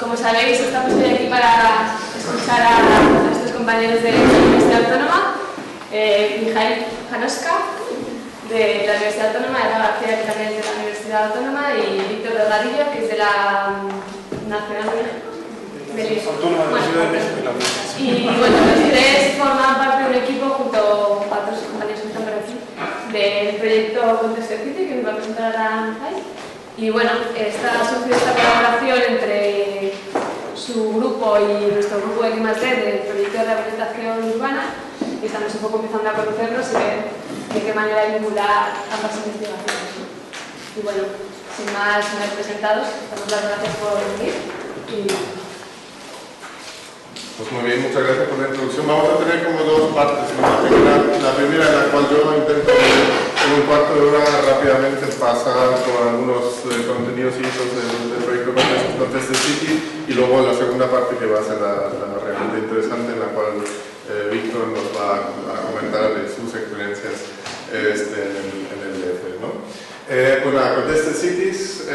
como sabéis, estamos hoy aquí para escuchar a nuestros compañeros de la Universidad Autónoma, Mijail Janoska, de la Universidad Autónoma, Eva García, que también es de la Universidad Autónoma, y Víctor Delgadillo, que es de la Nacional de México. Autónoma de la Ciudad de México. Y bueno, los tres forman parte de un equipo junto a otros compañeros que están por aquí del proyecto Contexto City, que nos va a presentar a Mijail. Y bueno, está surgido esta colaboración entre su grupo y nuestro grupo de I+D del proyecto de rehabilitación urbana, y estamos un poco empezando a conocerlos y ver de qué manera vincular ambas investigaciones. Y bueno, sin más presentados, damos las gracias por venir. Pues muy bien, muchas gracias por la introducción. Vamos a tener como dos partes, ¿no? La primera en la cual yo intento en un cuarto de hora rápidamente pasar por algunos contenidos y hitos del proyecto Contexto City, y luego la segunda parte, que va a ser la realmente interesante, en la cual Víctor nos va a comentar de sus experiencias en el DF, ¿no? Bueno, Contexto Cities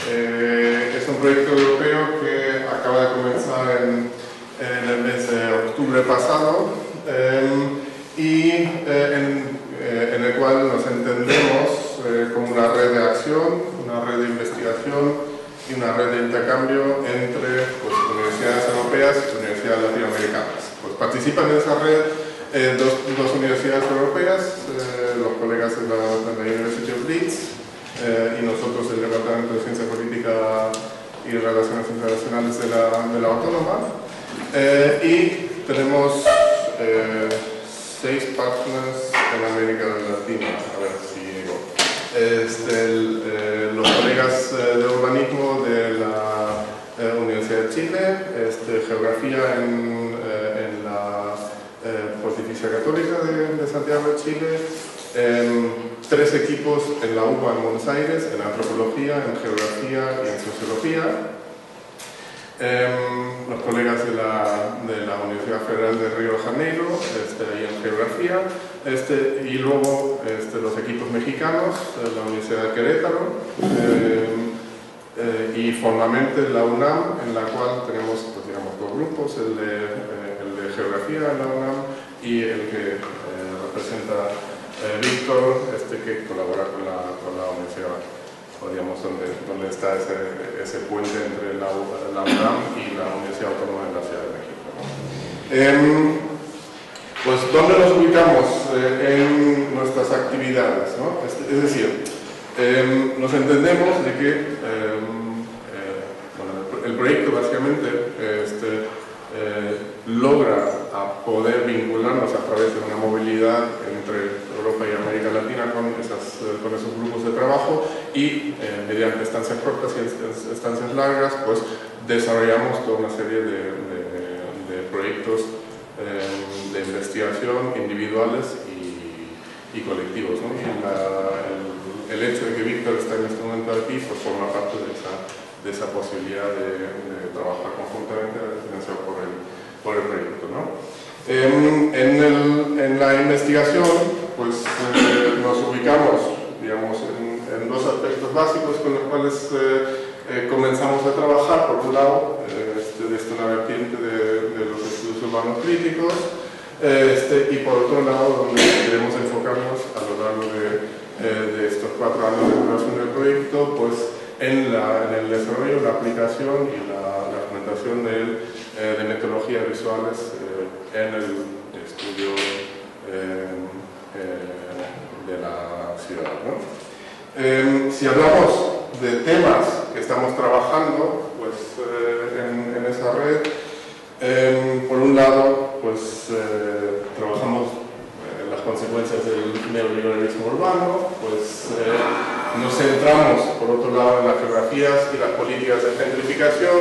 es un proyecto europeo que acaba de comenzar en el mes de octubre pasado, y en el cual nos entendemos como una red de acción, una red de investigación y una red de intercambio entre universidades europeas y universidades latinoamericanas. Pues participan en esa red dos universidades europeas, los colegas de la University of Leeds, y nosotros del Departamento de Ciencia Política y Relaciones Internacionales de la Autónoma, y tenemos 6 partners en América Latina. A ver si digo. Los colegas de urbanismo de la Universidad de Chile, geografía en la Pontificia Católica de Santiago de Chile, 3 equipos en la UBA en Buenos Aires, en antropología, en geografía y en sociología. Los colegas de la Universidad Federal de Río de Janeiro, ahí en geografía, y luego los equipos mexicanos, la Universidad de Querétaro, y formalmente la UNAM, en la cual tenemos, pues, digamos, 2 grupos, el de geografía en la UNAM y el que representa Víctor, que colabora con la universidad, digamos, donde está ese puente entre la UNAM y la Universidad Autónoma de la Ciudad de México. Pues, ¿dónde nos ubicamos en nuestras actividades, ¿no? Es decir, nos entendemos de que bueno, el proyecto básicamente logra a poder vincularnos a través de una movilidad entre Europa y América Latina con esos grupos de trabajo, y mediante estancias cortas y estancias largas, pues desarrollamos toda una serie de proyectos de investigación individuales y colectivos, ¿no? Y el hecho de que Víctor está en este momento aquí, pues forma parte de esa posibilidad de trabajar conjuntamente, financiado por el proyecto, ¿no? En la investigación, pues nos ubicamos, digamos, en 2 aspectos básicos con los cuales comenzamos a trabajar. Por un lado, desde una vertiente de los estudios urbanos críticos, y por otro lado, donde queremos enfocarnos a lo largo de estos 4 años de duración del proyecto, pues en el desarrollo, la aplicación y la implementación de metodologías visuales en el estudio de la ciudad, ¿no? Si hablamos de temas que estamos trabajando, pues en esa red, por un lado, pues trabajamos las consecuencias del neoliberalismo urbano, pues nos centramos, por otro lado, en las geografías y las políticas de gentrificación.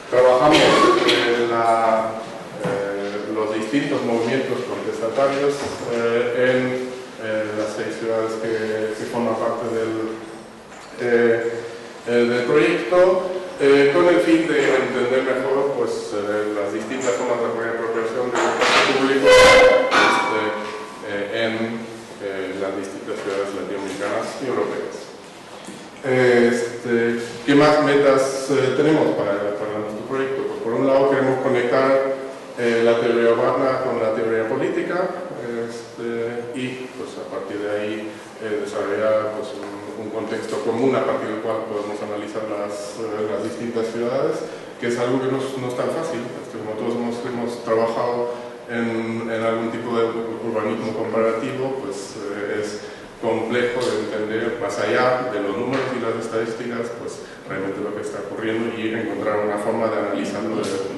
Trabajamos los distintos movimientos contestatarios en las 6 ciudades que forman parte del proyecto, con el fin de entender mejor, pues, las distintas formas de reapropiación del espacio público en las distintas ciudades latinoamericanas y europeas. ¿qué más metas tenemos para nuestro proyecto? Pues por un lado queremos conectar la teoría urbana con la teoría política y pues a partir de ahí desarrollar pues, un contexto común a partir del cual podemos analizar las distintas ciudades, que es algo que no es tan fácil. Como todos hemos trabajado en algún tipo de urbanismo comparativo, pues es complejo de entender más allá de los números y las estadísticas, pues realmente lo que está ocurriendo y encontrar una forma de analizarlo desde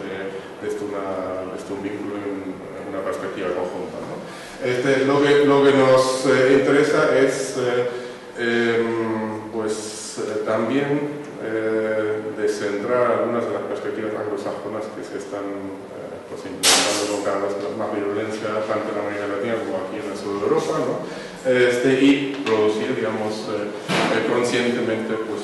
un vínculo en una perspectiva conjunta, ¿no? Lo que nos interesa es también descentrar algunas de las perspectivas anglosajonas que se están implementando con cada vez más virulencia tanto en América Latina como aquí en el sur de Europa, ¿no? Y producir, digamos, conscientemente pues,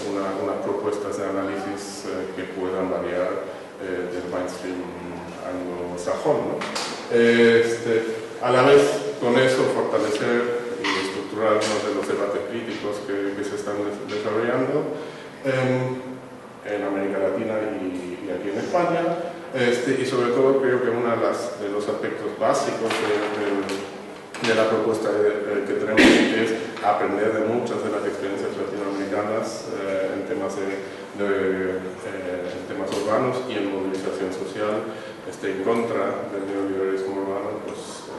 unas propuestas de análisis que puedan variar del mainstream anglosajón, ¿no? A la vez, con eso, fortalecer y estructurar algunos de los debates críticos que se están desarrollando en América Latina y aquí en España. Y sobre todo creo que uno de los aspectos básicos de la propuesta que tenemos es aprender de muchas de las experiencias latinoamericanas en temas urbanos y en movilización social en contra del neoliberalismo urbano, pues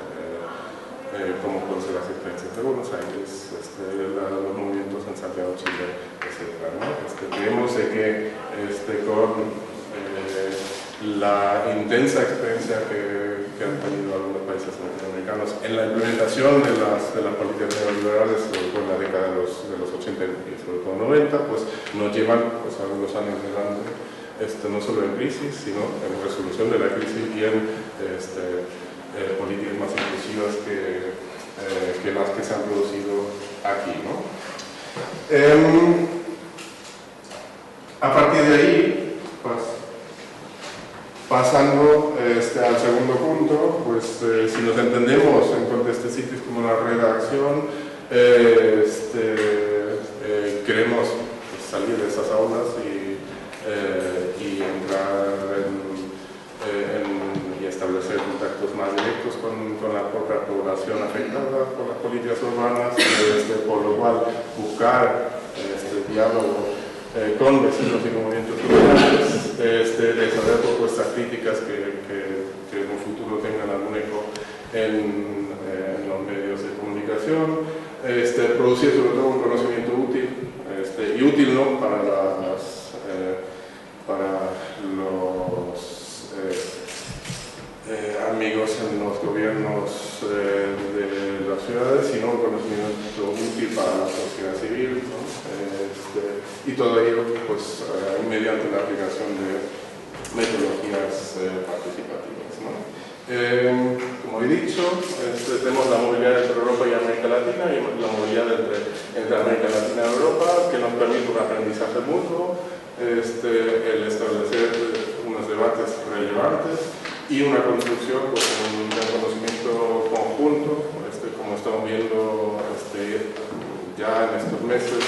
como pueden ser las experiencias de Buenos Aires, los movimientos en Santiago, Chile, etc., ¿no? Creemos de que con la intensa experiencia que han tenido algunos países latinoamericanos en la implementación de las políticas neoliberales con la década de los 80 y sobre todo 90, pues nos llevan pues, algunos años delante, no solo en crisis, sino en resolución de la crisis y en políticas más inclusivas que las que se han producido aquí, ¿no? A partir de ahí, pues, pasando al segundo punto, pues si nos entendemos en contextos sitios como la redacción, queremos pues, salir de esas aulas y entrar y establecer contactos más directos con la propia población afectada por las políticas urbanas, por lo cual buscar diálogo con vecinos y movimientos urbanos, desarrollar propuestas críticas que en un futuro tengan algún eco en los medios de comunicación, producir sobre todo un conocimiento útil, y útil no para los amigos en los gobiernos de las ciudades, sino un conocimiento útil para la sociedad civil, ¿no? Y todo ello pues, mediante la aplicación de metodologías participativas, ¿no? Como he dicho, tenemos la movilidad entre Europa y América Latina y la movilidad entre América Latina y Europa, que nos permite un aprendizaje mutuo, el establecer unos debates relevantes y una construcción pues, de conocimiento conjunto, como estamos viendo ya en estos meses,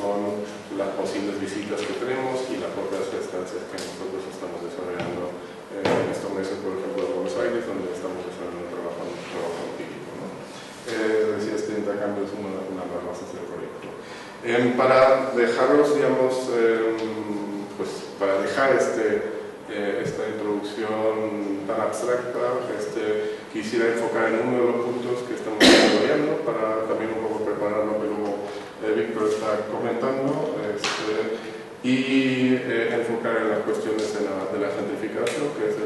con las posibles visitas que tenemos y las propias estancias que nosotros estamos desarrollando en estos meses, por ejemplo, en Buenos Aires, donde estamos desarrollando un trabajo empírico, ¿no? Decía, este intercambio es una de las bases del proyecto. Para dejarlos, digamos, pues para dejar esta introducción tan abstracta, quisiera enfocar en uno de los puntos que estamos desarrollando para también un poco preparar lo que luego Víctor está comentando y enfocar en las cuestiones de la gentrificación, que es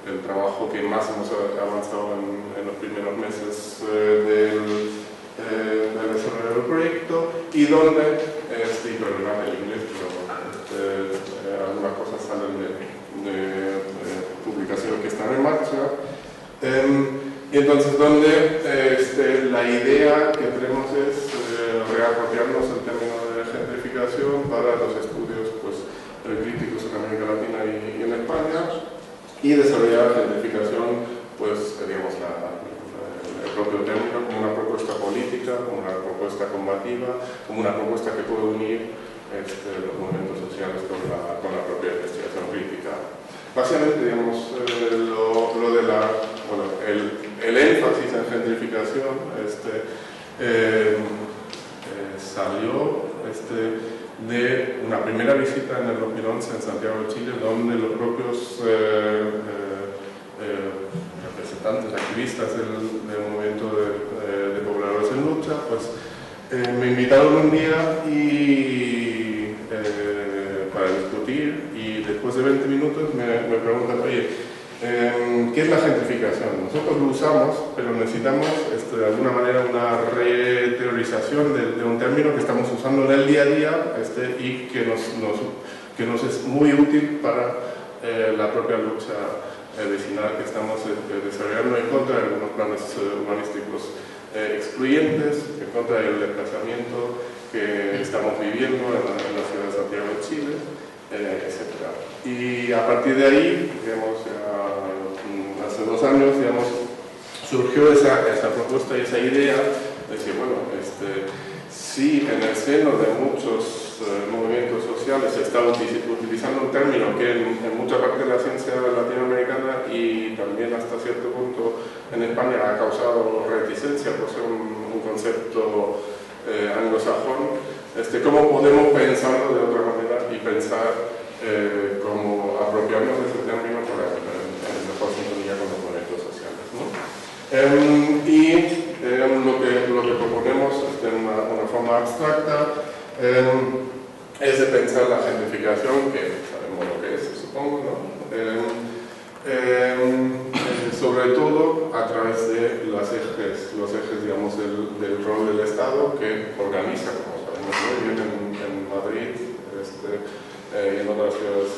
el trabajo que más hemos avanzado en los primeros meses del desarrollo del proyecto y donde, perdonad el inglés, pero algunas cosas salen de publicaciones que están en marcha. Y entonces donde la idea que tenemos es reapropiarnos el término de gentrificación para los estudios pues, críticos en América Latina y en España y desarrollar la gentrificación, pues digamos, el propio término como una propuesta política, como una propuesta propuesta combativa, como una propuesta que puede unir los movimientos sociales con la propia investigación crítica. Básicamente, digamos, lo de el énfasis en gentrificación salió de una primera visita en el 2011 en Santiago de Chile, donde los propios representantes, activistas del movimiento de pobladores en lucha, pues me invitaron un día para discutir, y después de 20 minutos me preguntan, oye, ¿qué es la gentrificación? Nosotros lo usamos, pero necesitamos de alguna manera una reteorización de un término que estamos usando en el día a día y que nos es muy útil para la propia lucha vecinal que estamos desarrollando en contra de algunos planes urbanísticos excluyentes, en contra del desplazamiento que estamos viviendo en la ciudad de Santiago de Chile, etc. Y a partir de ahí, digamos, hace 2 años, digamos, surgió esa propuesta y esa idea de decir, bueno, si en el seno de muchos movimientos sociales se está utilizando un término que en mucha parte de la ciencia latinoamericana y también hasta cierto punto en España ha causado reticencia por ser un concepto anglosajón, ¿cómo podemos pensarlo de otra manera y pensar cómo apropiarnos de ese término para en mejor sintonía con los movimientos sociales, ¿no? Lo que proponemos de una forma abstracta es de pensar la gentrificación, que sabemos lo que es, supongo, ¿no? Sobre todo a través de los ejes, digamos, del rol del Estado, que organiza, como sabemos muy bien en Madrid y en otras ciudades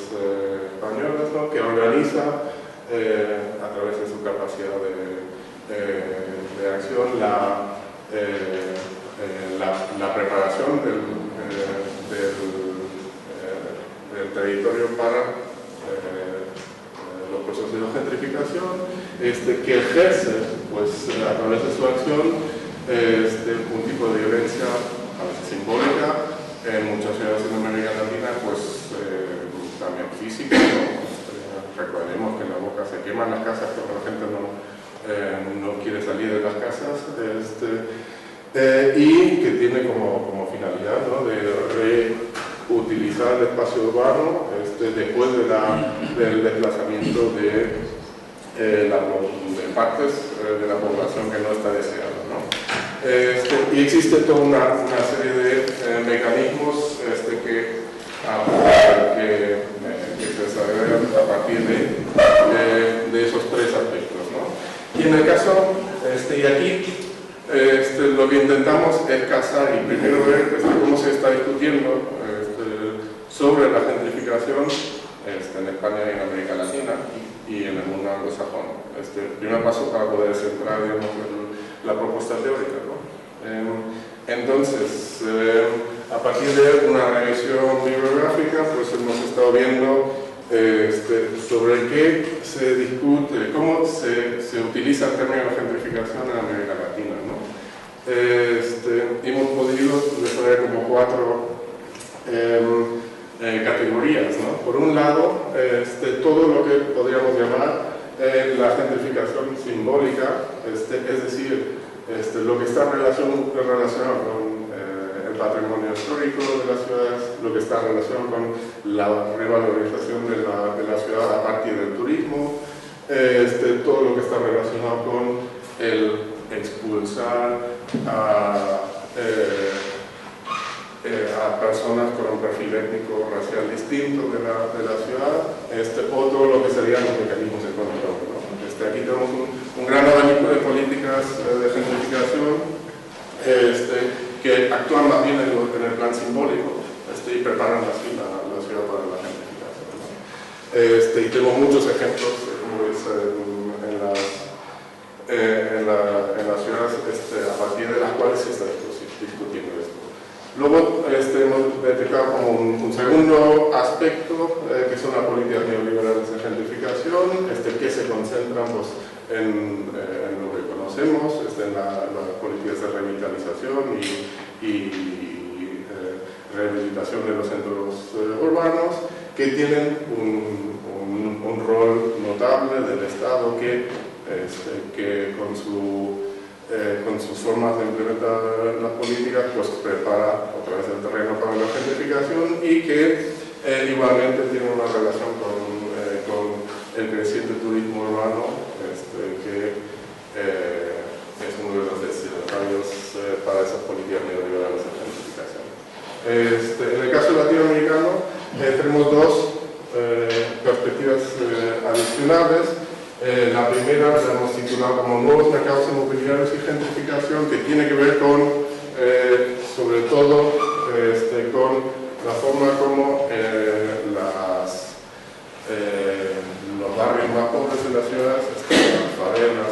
españolas, ¿no? Que organiza a través de su capacidad de acción la preparación del territorio para los procesos de gentrificación, que ejerce, pues, a través de su acción un tipo de violencia a veces simbólica, en muchas ciudades de América Latina, pues también física, ¿no? Recordemos que en la Boca se queman las casas porque la gente no quiere salir de las casas, y que tiene como finalidad, ¿no? De reutilizar el espacio urbano después del desplazamiento de partes de la población que no está deseada, ¿no? Y existe toda una serie de mecanismos que se desarrollan a partir de esos 3 aspectos, ¿no? Y en el caso, y aquí lo que intentamos es casar y primero ver cómo se está discutiendo sobre la gentrificación en España y en América Latina y en el mundo anglosajón. Primer paso para poder centrar, digamos, la propuesta teórica, ¿no? Entonces, a partir de una revisión bibliográfica, pues hemos estado viendo sobre qué se discute, cómo se utiliza el término de gentrificación en América Latina, ¿no? Hemos podido desarrollar como 4 categorías, ¿no? Por un lado, todo lo que podríamos llamar la gentrificación simbólica, es decir, lo que está relacionado con el patrimonio histórico de las ciudades, lo que está relacionado con la revalorización de la ciudad a partir del turismo, todo lo que está relacionado con el expulsar a personas con un perfil étnico o racial distinto de la ciudad, o todo lo que serían los mecanismos de control, ¿no? Aquí tenemos un gran abanico de políticas de gentrificación que actúan más bien en el plan simbólico y preparan así la ciudad para la gentrificación, ¿no? Y tenemos muchos ejemplos, como ves, en las ciudades a partir de las cuales se está discutiendo esto. Luego hemos detectado como un segundo aspecto, que son las políticas neoliberales de gentrificación, que se concentran pues, en lo que conocemos en las políticas de revitalización y rehabilitación de los centros urbanos, que tienen un rol notable del Estado que con sus formas de implementar las políticas pues prepara otra vez el terreno para la gentrificación y que igualmente tiene una relación con el creciente turismo urbano que es uno de los destinatarios para esas políticas neoliberales de gentrificación. En el caso latinoamericano tenemos dos perspectivas adicionales. La primera la hemos titulado como Nuevos mercados inmobiliarios y gentrificación, que tiene que ver con, sobre todo, con la forma como los barrios más pobres de las ciudades, las favelas,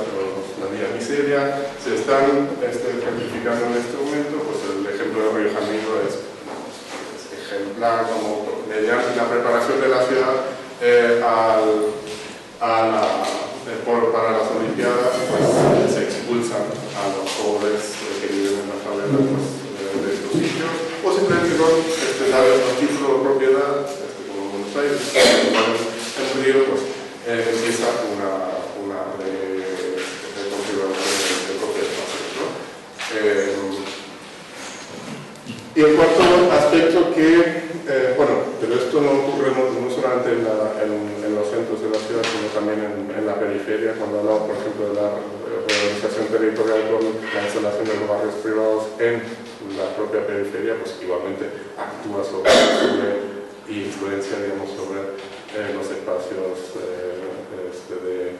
la vía miseria, se están gentrificando en este momento. Pues el ejemplo de Río Janeiro es ejemplar, como mediante la preparación de la ciudad para las Olimpiadas, pues se expulsan a los pobres que viven en las favelas de estos sitios, o simplemente con darles un título de propiedad, como en Buenos Aires, en un periodo, pues empieza una reconfiguración de propios espacios, ¿no? Y el cuarto aspecto que, pero esto no ocurre no solamente en los centros de la ciudad, sino también en la periferia, cuando hablamos, por ejemplo, de la organización territorial con la instalación de los barrios privados en la propia periferia, pues igualmente actúa sobre y influencia, digamos, sobre los espacios de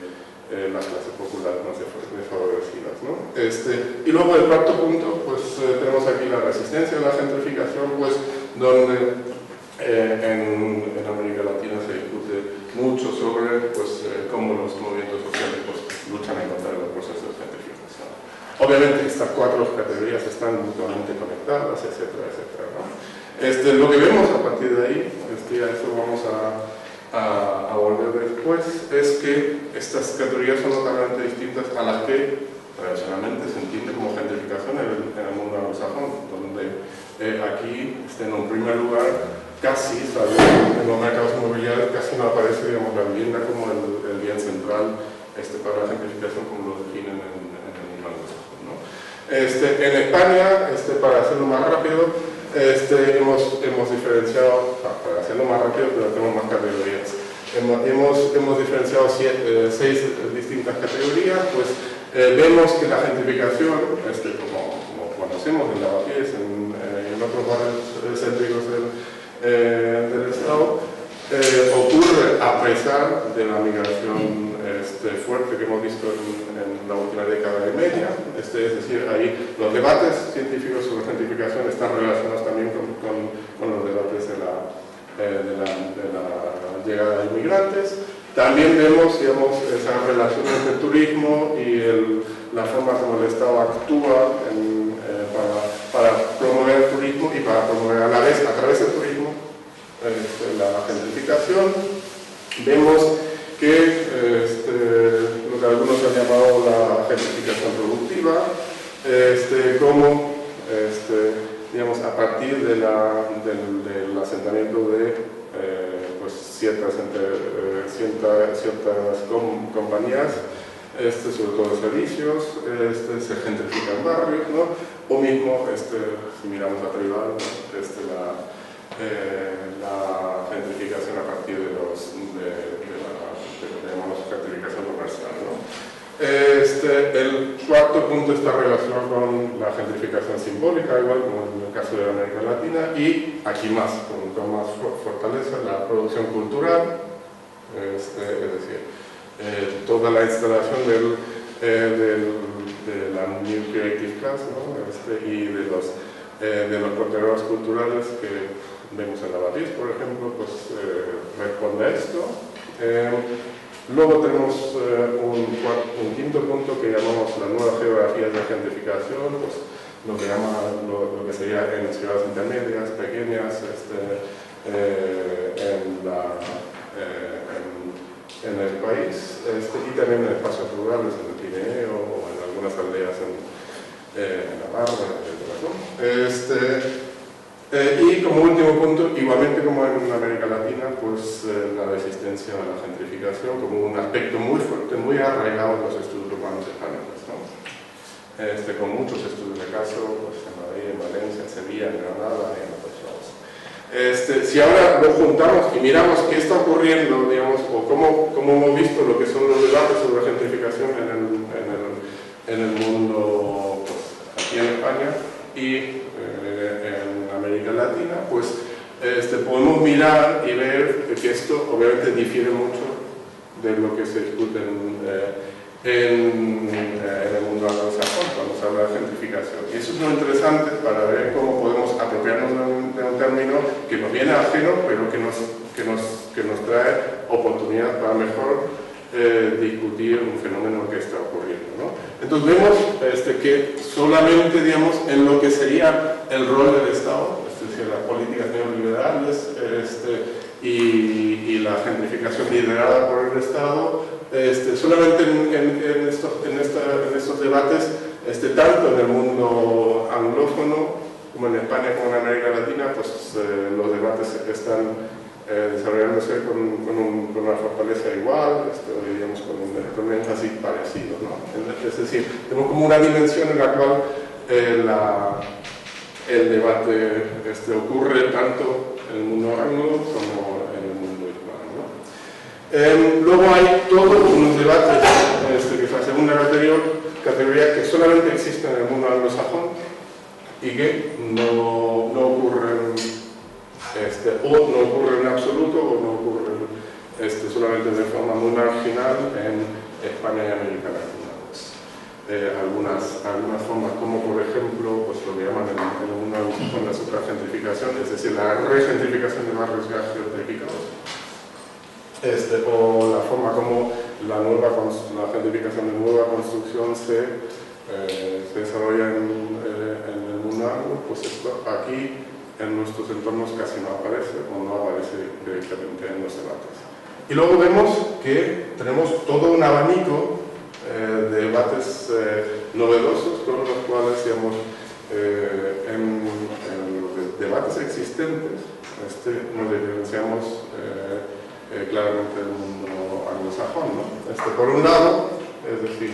las clases populares más desfavorecidas, ¿no? Y luego el cuarto punto, pues tenemos aquí la resistencia a la gentrificación, pues donde en América Latina se discute mucho sobre cómo los movimientos sociales pues, luchan en contra de los procesos de gentrificación. Obviamente estas cuatro categorías están mutuamente conectadas, etcétera, etcétera, ¿no? Lo que vemos a partir de ahí, a eso vamos a volver después, es que estas categorías son totalmente distintas a las que tradicionalmente se entiende como gentrificación en el mundo anglosajón, donde aquí, en un primer lugar, casi, en los mercados inmobiliarios, casi no aparece, digamos, la vivienda como el bien central para la gentrificación, como lo definen en el mundo anglosajón, ¿no? En España, para hacerlo más rápido, hemos diferenciado, para hacerlo más rápido, pero tenemos más categorías. Hemos diferenciado 6 distintas categorías. Pues vemos que la gentrificación, como conocemos en Lavapiés, en otros barrios céntricos del Estado, ocurre a pesar de la migración fuerte que hemos visto en la última década y media. Es decir, ahí los debates científicos sobre gentrificación están relacionados también con los debates de la llegada de inmigrantes. También vemos, digamos, esa relación entre el turismo y la forma como el Estado actúa para promover el turismo y para promover a la vez, a través del turismo, la gentrificación. Vemos que lo que algunos han llamado la gentrificación productiva, como digamos, a partir del asentamiento de ciertas compañías, sobre todo servicios, se gentrifican barrios, ¿no? O mismo, si miramos a privado, la gentrificación a partir de lo que llamamos gentrificación comercial, ¿no? El cuarto punto está relacionado con la gentrificación simbólica, igual como en el caso de América Latina, y aquí más, con más fortaleza, la producción cultural, es decir, toda la instalación de la New Creative Class, ¿no? Y de los contenedores culturales que vemos en Lavapiés, por ejemplo, pues responde a esto. Luego tenemos un quinto punto que llamamos la nueva geografía de gentrificación, pues lo que sería en ciudades intermedias, pequeñas, en el país, y también en espacios rurales, en el Pirineo o en algunas aldeas en Navarra, etc., ¿no? Y como último punto, igualmente como en América Latina, pues la resistencia a la gentrificación como un aspecto muy fuerte, muy arraigado en los estudios urbanos españoles, ¿no? Con muchos estudios de caso, pues en Madrid, en Valencia, en Sevilla, en Granada y en otros lados. Si ahora lo juntamos y miramos qué está ocurriendo, digamos, o cómo hemos visto lo que son los debates sobre la gentrificación en el mundo, pues, aquí en España y en América Latina, pues podemos mirar y ver que esto obviamente difiere mucho de lo que se discute en el mundo anglosajón cuando se habla de gentrificación. Y eso es lo interesante para ver cómo podemos apropiarnos de un término que nos viene ajeno, pero que nos trae oportunidad para mejor discutir un fenómeno que está ocurriendo, ¿no? Entonces vemos que solamente, digamos, en lo que sería el rol del Estado, es decir, las políticas neoliberales y la gentrificación liderada por el Estado, solamente en estos debates, tanto en el mundo anglófono como en España como en América Latina, pues los debates están desarrollándose con una fortaleza igual, digamos, con un énfasis parecido, ¿no? Es decir, tenemos como una dimensión en la cual el debate ocurre tanto en el mundo anglo como en el mundo hispano, ¿no? Luego hay todos unos debates que es la segunda categoría que solamente existen en el mundo anglosajón y que no ocurren o no ocurre en absoluto o no ocurre solamente de forma muy marginal en España y América Latina. Algunas formas, como por ejemplo, pues lo que llaman en la supergentrificación, es decir, la regentrificación de barrios ya gentrificados, o la forma como la gentrificación de nueva construcción se desarrolla en el mundo anglo, pues esto aquí en nuestros entornos casi no aparece o no aparece directamente en los debates. Y luego vemos que tenemos todo un abanico de debates novedosos con los cuales, digamos, en los debates existentes nos diferenciamos claramente del mundo anglosajón, ¿no? Por un lado, es decir,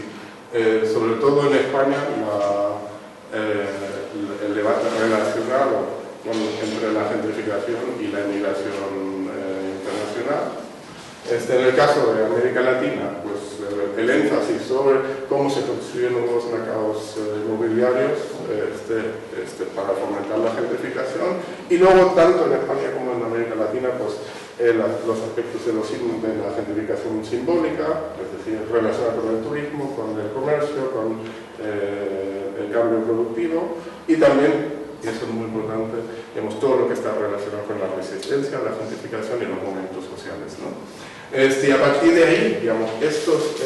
sobre todo en España, el debate relacionado entre la gentrificación y la inmigración internacional. En el caso de América Latina, pues el énfasis sobre cómo se construyen nuevos mercados inmobiliarios para fomentar la gentrificación, y luego tanto en España como en América Latina, pues los aspectos de la gentrificación simbólica, es decir, relacionada con el turismo, con el comercio, con el cambio productivo, y también, y eso es muy importante, digamos, todo lo que está relacionado con la resistencia, la gentrificación y los movimientos sociales, ¿no? Y a partir de ahí, digamos, estos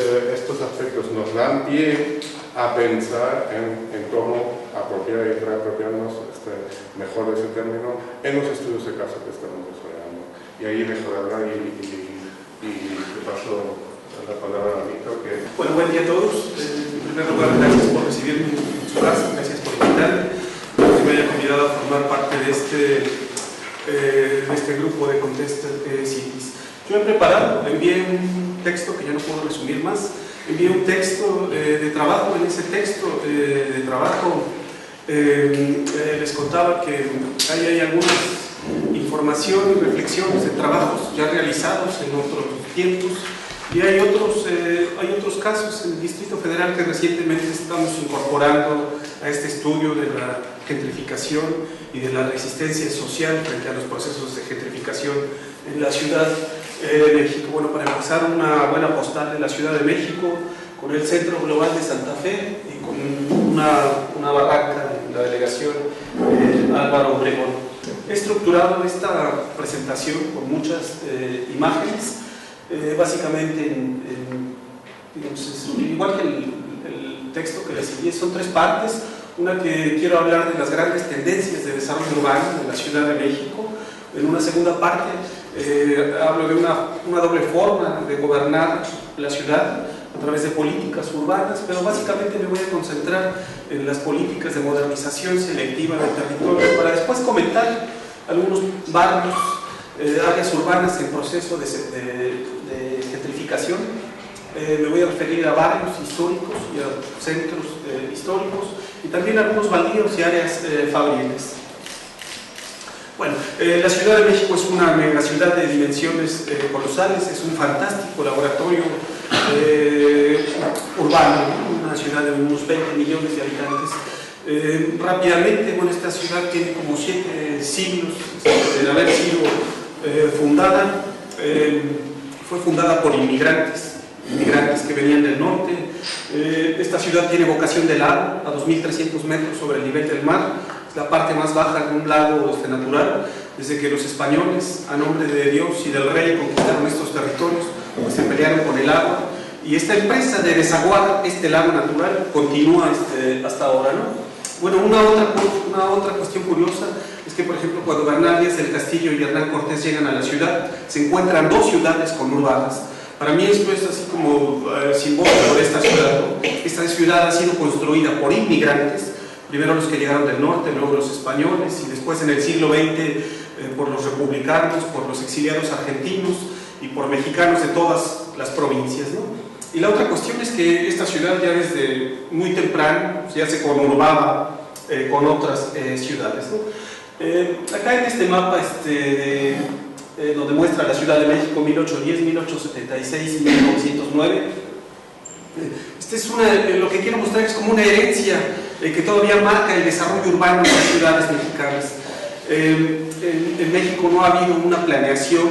aspectos nos dan pie a pensar en cómo apropiar y reapropiarnos mejor de ese término en los estudios de caso que estamos desarrollando. Y ahí dejo de hablar y te paso la palabra a Víctor. Bueno, buen día a todos. En primer lugar, gracias por recibirme en su casa, gracias por invitarme, que me haya convidado a formar parte de este grupo de Contest Cities. Yo he preparado, envié un texto que ya no puedo resumir más, envié un texto de trabajo. En ese texto de trabajo les contaba que hay algunas información y reflexiones de trabajos ya realizados en otros tiempos, y hay otros casos en el Distrito Federal que recientemente estamos incorporando a este estudio de la gentrificación y de la resistencia social frente a los procesos de gentrificación en la Ciudad de México. Bueno, para empezar, una buena postal de la Ciudad de México con el Centro Global de Santa Fe y con una barraca en la delegación Álvaro Obregón. He estructurado esta presentación con muchas imágenes, básicamente igual que el texto que le seguí, son tres partes. Una que quiero hablar de las grandes tendencias de desarrollo urbano de la Ciudad de México. En una segunda parte hablo de una doble forma de gobernar la ciudad, a través de políticas urbanas, pero básicamente me voy a concentrar en las políticas de modernización selectiva del territorio para después comentar algunos barrios, áreas urbanas en proceso de gentrificación. Me voy a referir a barrios históricos y a centros históricos y también a algunos baldíos y áreas fabriles. Bueno, la Ciudad de México es una megaciudad de dimensiones colosales, es un fantástico laboratorio urbano, ¿no? Una ciudad de unos 20 millones de habitantes. Rápidamente, bueno, esta ciudad tiene como 7 siglos de haber sido fundada. Fue fundada por inmigrantes que venían del norte. Esta ciudad tiene vocación de lago, a 2.300 metros sobre el nivel del mar. Es la parte más baja de un lago natural. Desde que los españoles, a nombre de Dios y del rey, conquistaron estos territorios, pues se pelearon con el agua. Y esta empresa de desaguar este lago natural continúa hasta ahora, ¿no? Bueno, una otra cuestión curiosa es que, por ejemplo, cuando Bernal Díaz del Castillo y Hernán Cortés llegan a la ciudad, se encuentran 2 ciudades conurbadas. Para mí esto es así como simbólico de esta ciudad, ¿no? Esta ciudad ha sido construida por inmigrantes, primero los que llegaron del norte, luego los españoles, y después en el siglo XX por los republicanos, por los exiliados argentinos y por mexicanos de todas las provincias, ¿no? Y la otra cuestión es que esta ciudad ya desde muy temprano ya se conurbaba con otras ciudades, ¿no? Acá en este mapa donde muestra la Ciudad de México 1810, 1876 y 1909, lo que quiero mostrar es como una herencia que todavía marca el desarrollo urbano de las ciudades mexicanas. En México no ha habido una planeación,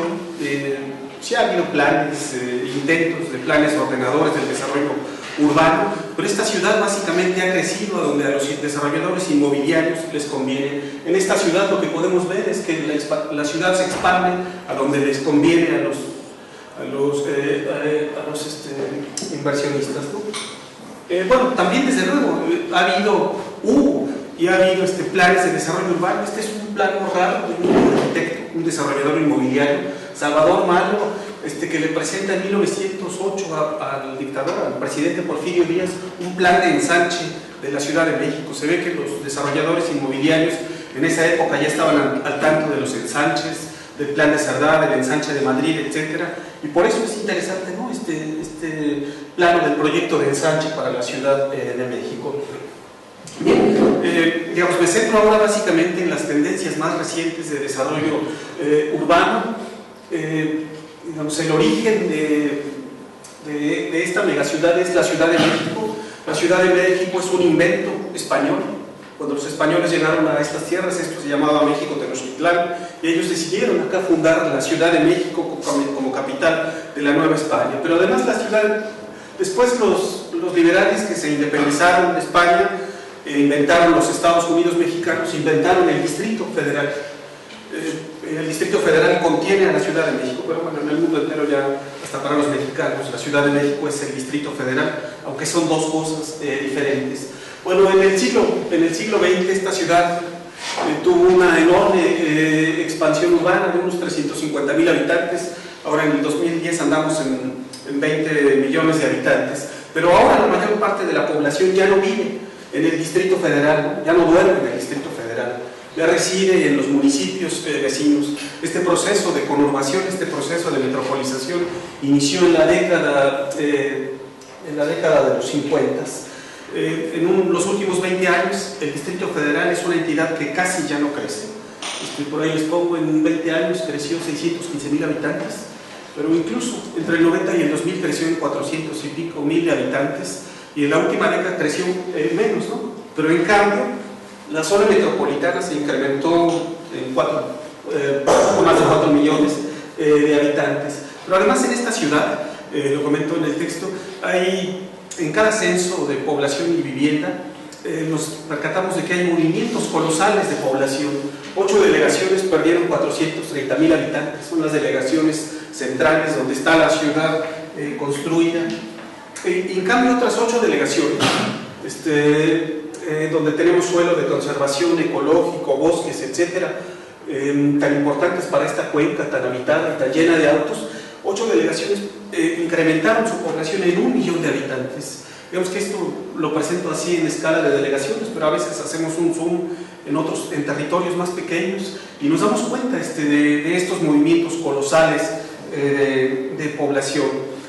sí ha habido planes, intentos de planes ordenadores del desarrollo urbano, pero esta ciudad básicamente ha crecido a donde a los desarrolladores inmobiliarios les conviene. En esta ciudad lo que podemos ver es que la ciudad se expande a donde les conviene a los inversionistas, ¿no? Bueno, también desde luego hubo planes de desarrollo urbano. Este es un plan raro de un arquitecto, un desarrollador inmobiliario, Salvador Malo, que le presenta en 1908 al dictador, al presidente Porfirio Díaz, un plan de ensanche de la Ciudad de México. Se ve que los desarrolladores inmobiliarios en esa época ya estaban al tanto de los ensanches, del plan de Cerdá, del ensanche de Madrid, etc. Y por eso es interesante, ¿no? Este plano del proyecto de ensanche para la Ciudad de México. Bien, digamos, me centro ahora básicamente en las tendencias más recientes de desarrollo urbano. Digamos, el origen de esta megaciudad es la Ciudad de México. La Ciudad de México es un invento español. Cuando los españoles llegaron a estas tierras, esto se llamaba México Tenochtitlán, y ellos decidieron acá fundar la Ciudad de México como capital de la Nueva España. Pero además la ciudad, después los liberales que se independizaron de España, inventaron los Estados Unidos mexicanos, inventaron el Distrito Federal. El Distrito Federal contiene a la Ciudad de México, pero bueno, en el mundo entero ya, hasta para los mexicanos, la Ciudad de México es el Distrito Federal, aunque son dos cosas diferentes. Bueno, en el siglo XX esta ciudad tuvo una enorme expansión urbana de unos 350.000 habitantes. Ahora en el 2010 andamos en 20 millones de habitantes, pero ahora la mayor parte de la población ya no vive en el Distrito Federal, ¿no? Ya no duerme en el Distrito Federal, ya reside en los municipios vecinos. Este proceso de conurbación, este proceso de metropolización inició en la década de los 50. En los últimos 20 años el Distrito Federal es una entidad que casi ya no crece. Por ahí les pongo, en 20 años creció 615.000 habitantes, pero incluso entre el 90 y el 2000 creció en 400 y pico mil habitantes, y en la última década creció menos, ¿no? Pero en cambio la zona metropolitana se incrementó en poco más de 4 millones de habitantes. Pero además en esta ciudad, lo comento en el texto, hay en cada censo de población y vivienda, nos percatamos de que hay movimientos colosales de población. 8 delegaciones perdieron 430.000 habitantes, son las delegaciones centrales donde está la ciudad construida. En cambio otras 8 delegaciones, donde tenemos suelo de conservación ecológico, bosques, etcétera, tan importantes para esta cuenca tan habitada y tan llena de autos, 8 delegaciones incrementaron su población en 1 millón de habitantes. Digamos que esto lo presento así en escala de delegaciones, pero a veces hacemos un zoom en territorios más pequeños y nos damos cuenta de estos movimientos colosales de población.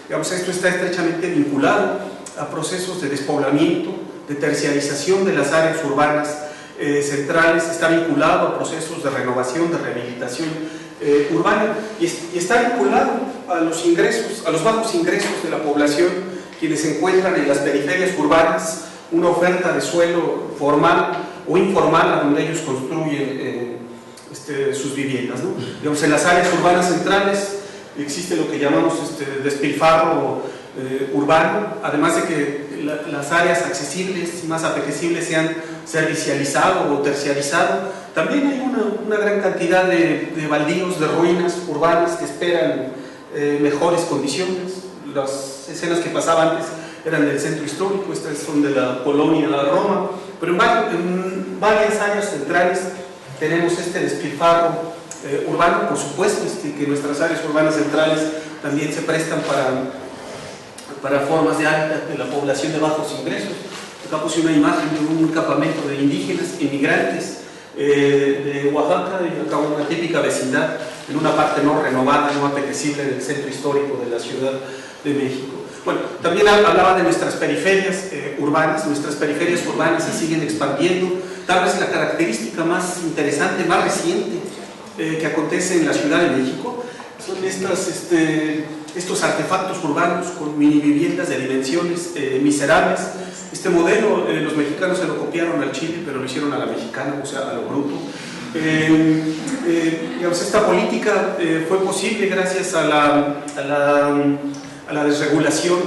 Digamos, esto está estrechamente vinculado a procesos de despoblamiento, de terciarización de las áreas urbanas centrales, está vinculado a procesos de renovación, de rehabilitación urbana y está vinculado a los ingresos, a los bajos ingresos de la población, quienes se encuentran en las periferias urbanas, una oferta de suelo formal o informal a donde ellos construyen sus viviendas, ¿no? Digamos, en las áreas urbanas centrales existe lo que llamamos despilfarro urbano, además de que las áreas accesibles y más apetecibles se han servicializado o terciarizado. También hay una gran cantidad de baldíos, de ruinas urbanas que esperan mejores condiciones. Las escenas que pasaban antes eran del centro histórico, estas son de la colonia Roma, pero en varias áreas centrales tenemos este despilfarro urbano. Por supuesto que nuestras áreas urbanas centrales también se prestan para formas de hábitat de la población de bajos ingresos. Acá puse una imagen de un campamento de indígenas inmigrantes de Oaxaca, y acá una típica vecindad en una parte no renovada, no apetecible del centro histórico de la Ciudad de México. Bueno, también hablaba de nuestras periferias urbanas. Nuestras periferias urbanas se siguen expandiendo. Tal vez la característica más interesante, más reciente que acontece en la Ciudad de México son estos artefactos urbanos con mini viviendas de dimensiones miserables. Este modelo los mexicanos se lo copiaron al Chile, pero lo hicieron a la mexicana, o sea, a lo bruto. Digamos, esta política fue posible gracias a la desregulación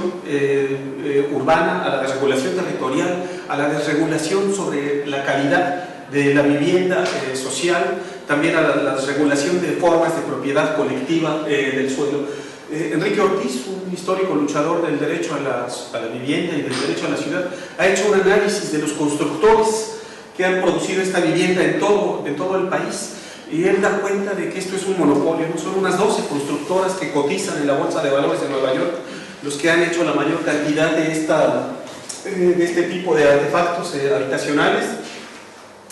urbana, a la desregulación territorial, a la desregulación sobre la calidad de la vivienda social, también a la desregulación de formas de propiedad colectiva del suelo. Enrique Ortiz, un histórico luchador del derecho a la vivienda y del derecho a la ciudad, ha hecho un análisis de los constructores que han producido esta vivienda en todo el país, y él da cuenta de que esto es un monopolio, ¿no? Son unas 12 constructoras que cotizan en la Bolsa de Valores de Nueva York los que han hecho la mayor cantidad de este tipo de artefactos habitacionales.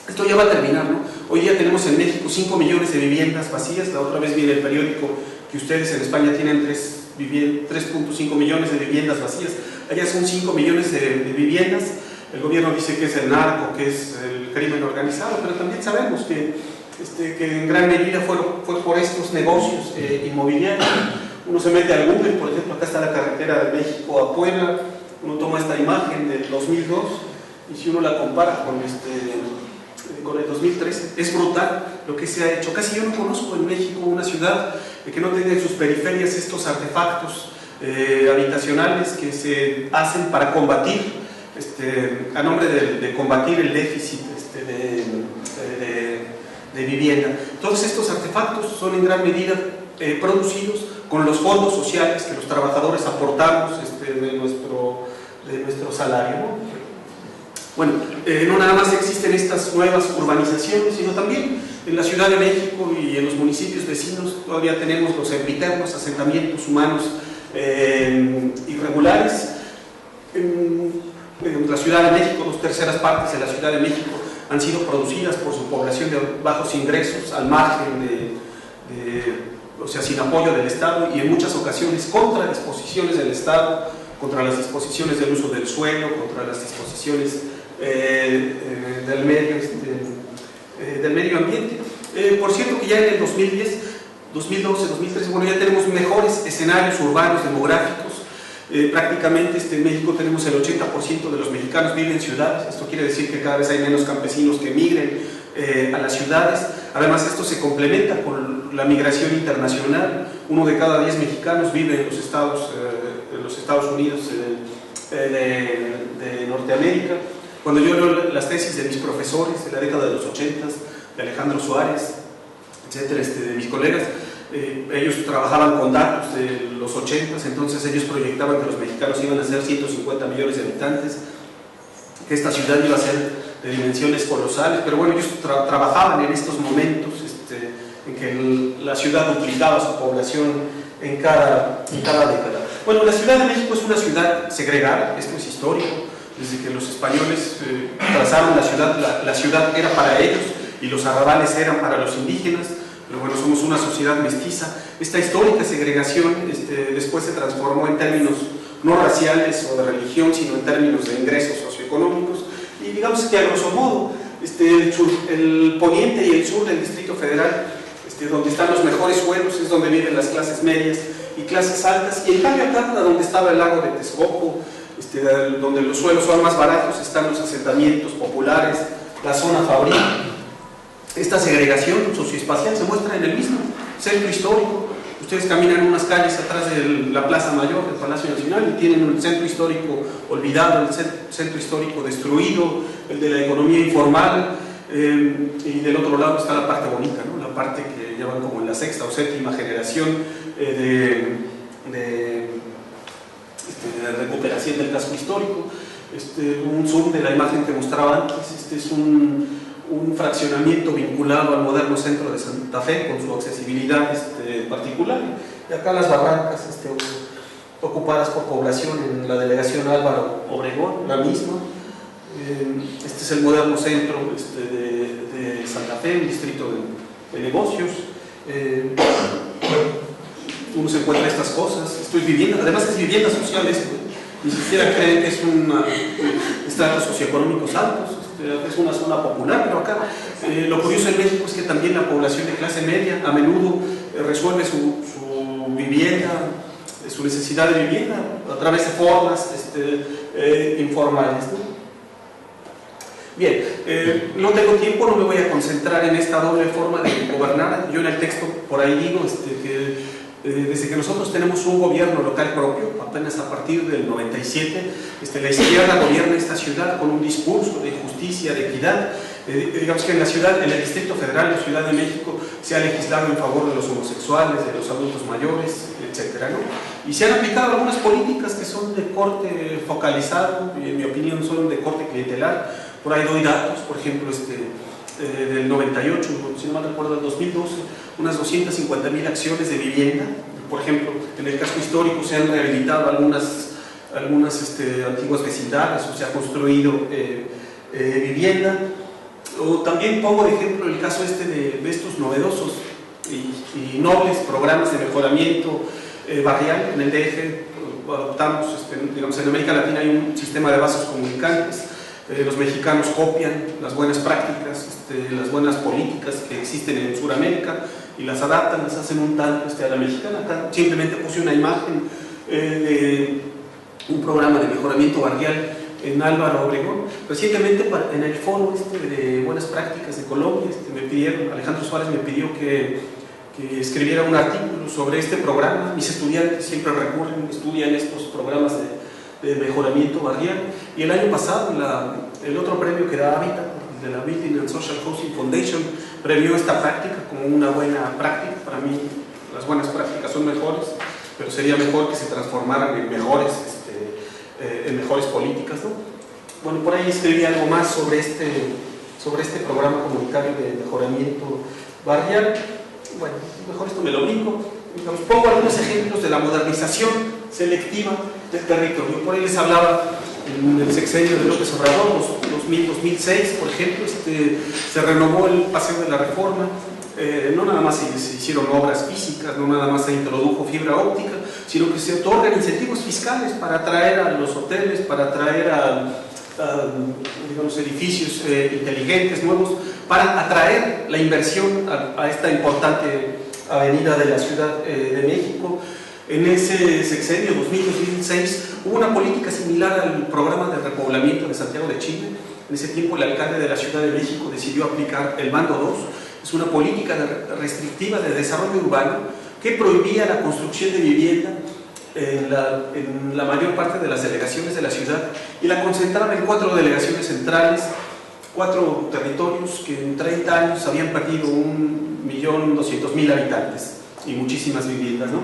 Esto ya va a terminar, ¿no? Hoy ya tenemos en México 5 millones de viviendas vacías. La otra vez vi en el periódico que ustedes en España tienen 3.5 millones de viviendas vacías. Allá son 5 millones de viviendas. El gobierno dice que es el narco, que es el crimen organizado, pero también sabemos que en gran medida fue por estos negocios inmobiliarios. Uno se mete al Google, por ejemplo, acá está la carretera de México a Puebla, uno toma esta imagen del 2002 y si uno la compara con el 2013, es brutal lo que se ha hecho. Casi yo no conozco en México una ciudad que no tenga en sus periferias estos artefactos habitacionales que se hacen para combatir, a nombre de combatir el déficit de vivienda. Todos estos artefactos son en gran medida producidos con los fondos sociales que los trabajadores aportamos de nuestro salario, ¿no? Bueno, no nada más existen estas nuevas urbanizaciones, sino también en la Ciudad de México y en los municipios vecinos todavía tenemos los sempiternos asentamientos humanos irregulares. En la Ciudad de México, 2/3 partes de la Ciudad de México han sido producidas por su población de bajos ingresos, al margen o sea, sin apoyo del Estado, y en muchas ocasiones contra disposiciones del Estado, contra las disposiciones del uso del suelo, contra las disposiciones del medio ambiente. Por cierto que ya en el 2010, 2012, 2013, bueno, ya tenemos mejores escenarios urbanos demográficos. Prácticamente en México tenemos el 80% de los mexicanos viven en ciudades. Esto quiere decir que cada vez hay menos campesinos que migren a las ciudades. Además, esto se complementa con la migración internacional. 1 de cada 10 mexicanos vive en los Estados Unidos de Norteamérica. Cuando yo leo las tesis de mis profesores de la década de los 80, de Alejandro Suárez, etcétera, de mis colegas, ellos trabajaban con datos de los 80, entonces ellos proyectaban que los mexicanos iban a ser 150 millones de habitantes, que esta ciudad iba a ser de dimensiones colosales, pero bueno, ellos trabajaban en estos momentos en que la ciudad duplicaba su población en cada década. Bueno, la Ciudad de México es una ciudad segregada, esto es histórico, desde que los españoles trazaron la ciudad era para ellos y los arrabales eran para los indígenas, pero bueno, somos una sociedad mestiza. Esta histórica segregación después se transformó en términos no raciales o de religión, sino en términos de ingresos socioeconómicos, y digamos que a grosso modo el poniente y el sur del Distrito Federal, donde están los mejores suelos, es donde viven las clases medias y clases altas, y en cambio acá, donde estaba el lago de Texcoco, donde los suelos son más baratos, están los asentamientos populares, la zona fabril. Esta segregación socioespacial se muestra en el mismo centro histórico. Ustedes caminan unas calles atrás de la Plaza Mayor del Palacio Nacional y tienen un centro histórico olvidado, el centro histórico destruido, el de la economía informal, y del otro lado está la parte bonita, ¿no? La parte que llaman como en la sexta o séptima generación de recuperación del casco histórico. Un zoom de la imagen que mostraba antes, es un fraccionamiento vinculado al moderno centro de Santa Fe con su accesibilidad particular, y acá las barrancas ocupadas por población en la delegación Álvaro Obregón, la misma. Este es el moderno centro de Santa Fe, un distrito de negocios. Uno se encuentra estas cosas, esto es vivienda, además es vivienda social, ni siquiera creen que es un estratos socioeconómicos altos, es una zona popular, pero acá lo curioso en México es que también la población de clase media a menudo resuelve su vivienda, su necesidad de vivienda a través de formas informales, ¿no? Bien, no tengo tiempo, no me voy a concentrar en esta doble forma de gobernar. Yo en el texto por ahí digo que desde que nosotros tenemos un gobierno local propio, apenas a partir del 97, la izquierda gobierna esta ciudad con un discurso de justicia, de equidad. Digamos que en la ciudad, en el Distrito Federal, la Ciudad de México, se ha legislado en favor de los homosexuales, de los adultos mayores, etcétera, ¿no? Y se han aplicado algunas políticas que son de corte focalizado, y en mi opinión son de corte clientelar. Por ahí doy datos, por ejemplo, del 98, si no mal recuerdo, del 2012, unas 250,000 acciones de vivienda. Por ejemplo, en el casco histórico se han rehabilitado algunas antiguas vecindades, o se ha construido vivienda. O también pongo de ejemplo el caso de estos novedosos y nobles programas de mejoramiento barrial en el DF. Adoptamos, digamos, en América Latina hay un sistema de vasos comunicantes. Los mexicanos copian las buenas prácticas, las buenas políticas que existen en Sudamérica y las adaptan, las hacen un tanto a la mexicana. Acá simplemente puse una imagen de un programa de mejoramiento barrial en Álvaro Obregón. Recientemente en el foro de buenas prácticas de Colombia, Alejandro Suárez me pidió que escribiera un artículo sobre este programa. Mis estudiantes siempre estudian estos programas de mejoramiento barrial, y el año pasado el otro premio que da Habitat, de la Building and Social Housing Foundation, premió esta práctica como una buena práctica. Para mí las buenas prácticas son mejores, pero sería mejor que se transformaran en mejores políticas, ¿no? Bueno, por ahí escribí algo más sobre este programa comunitario de mejoramiento barrial. Bueno, mejor esto me lo brinco. Pongo algunos ejemplos de la modernización selectiva del territorio. Por ahí les hablaba en el sexenio de López Obrador, 2000-2006, por ejemplo, se renovó el Paseo de la Reforma. No nada más se hicieron obras físicas, no nada más se introdujo fibra óptica, sino que se otorgan incentivos fiscales para atraer a los hoteles, para atraer a digamos, edificios inteligentes, nuevos, para atraer la inversión a esta importante avenida de la Ciudad de México. En ese sexenio, 2000-2006, hubo una política similar al programa de repoblamiento de Santiago de Chile. En ese tiempo el alcalde de la Ciudad de México decidió aplicar el Bando 2. Es una política restrictiva de desarrollo urbano que prohibía la construcción de vivienda en la mayor parte de las delegaciones de la ciudad, y la concentraba en 4 delegaciones centrales, 4 territorios que en 30 años habían perdido 1.200.000 habitantes y muchísimas viviendas, ¿no?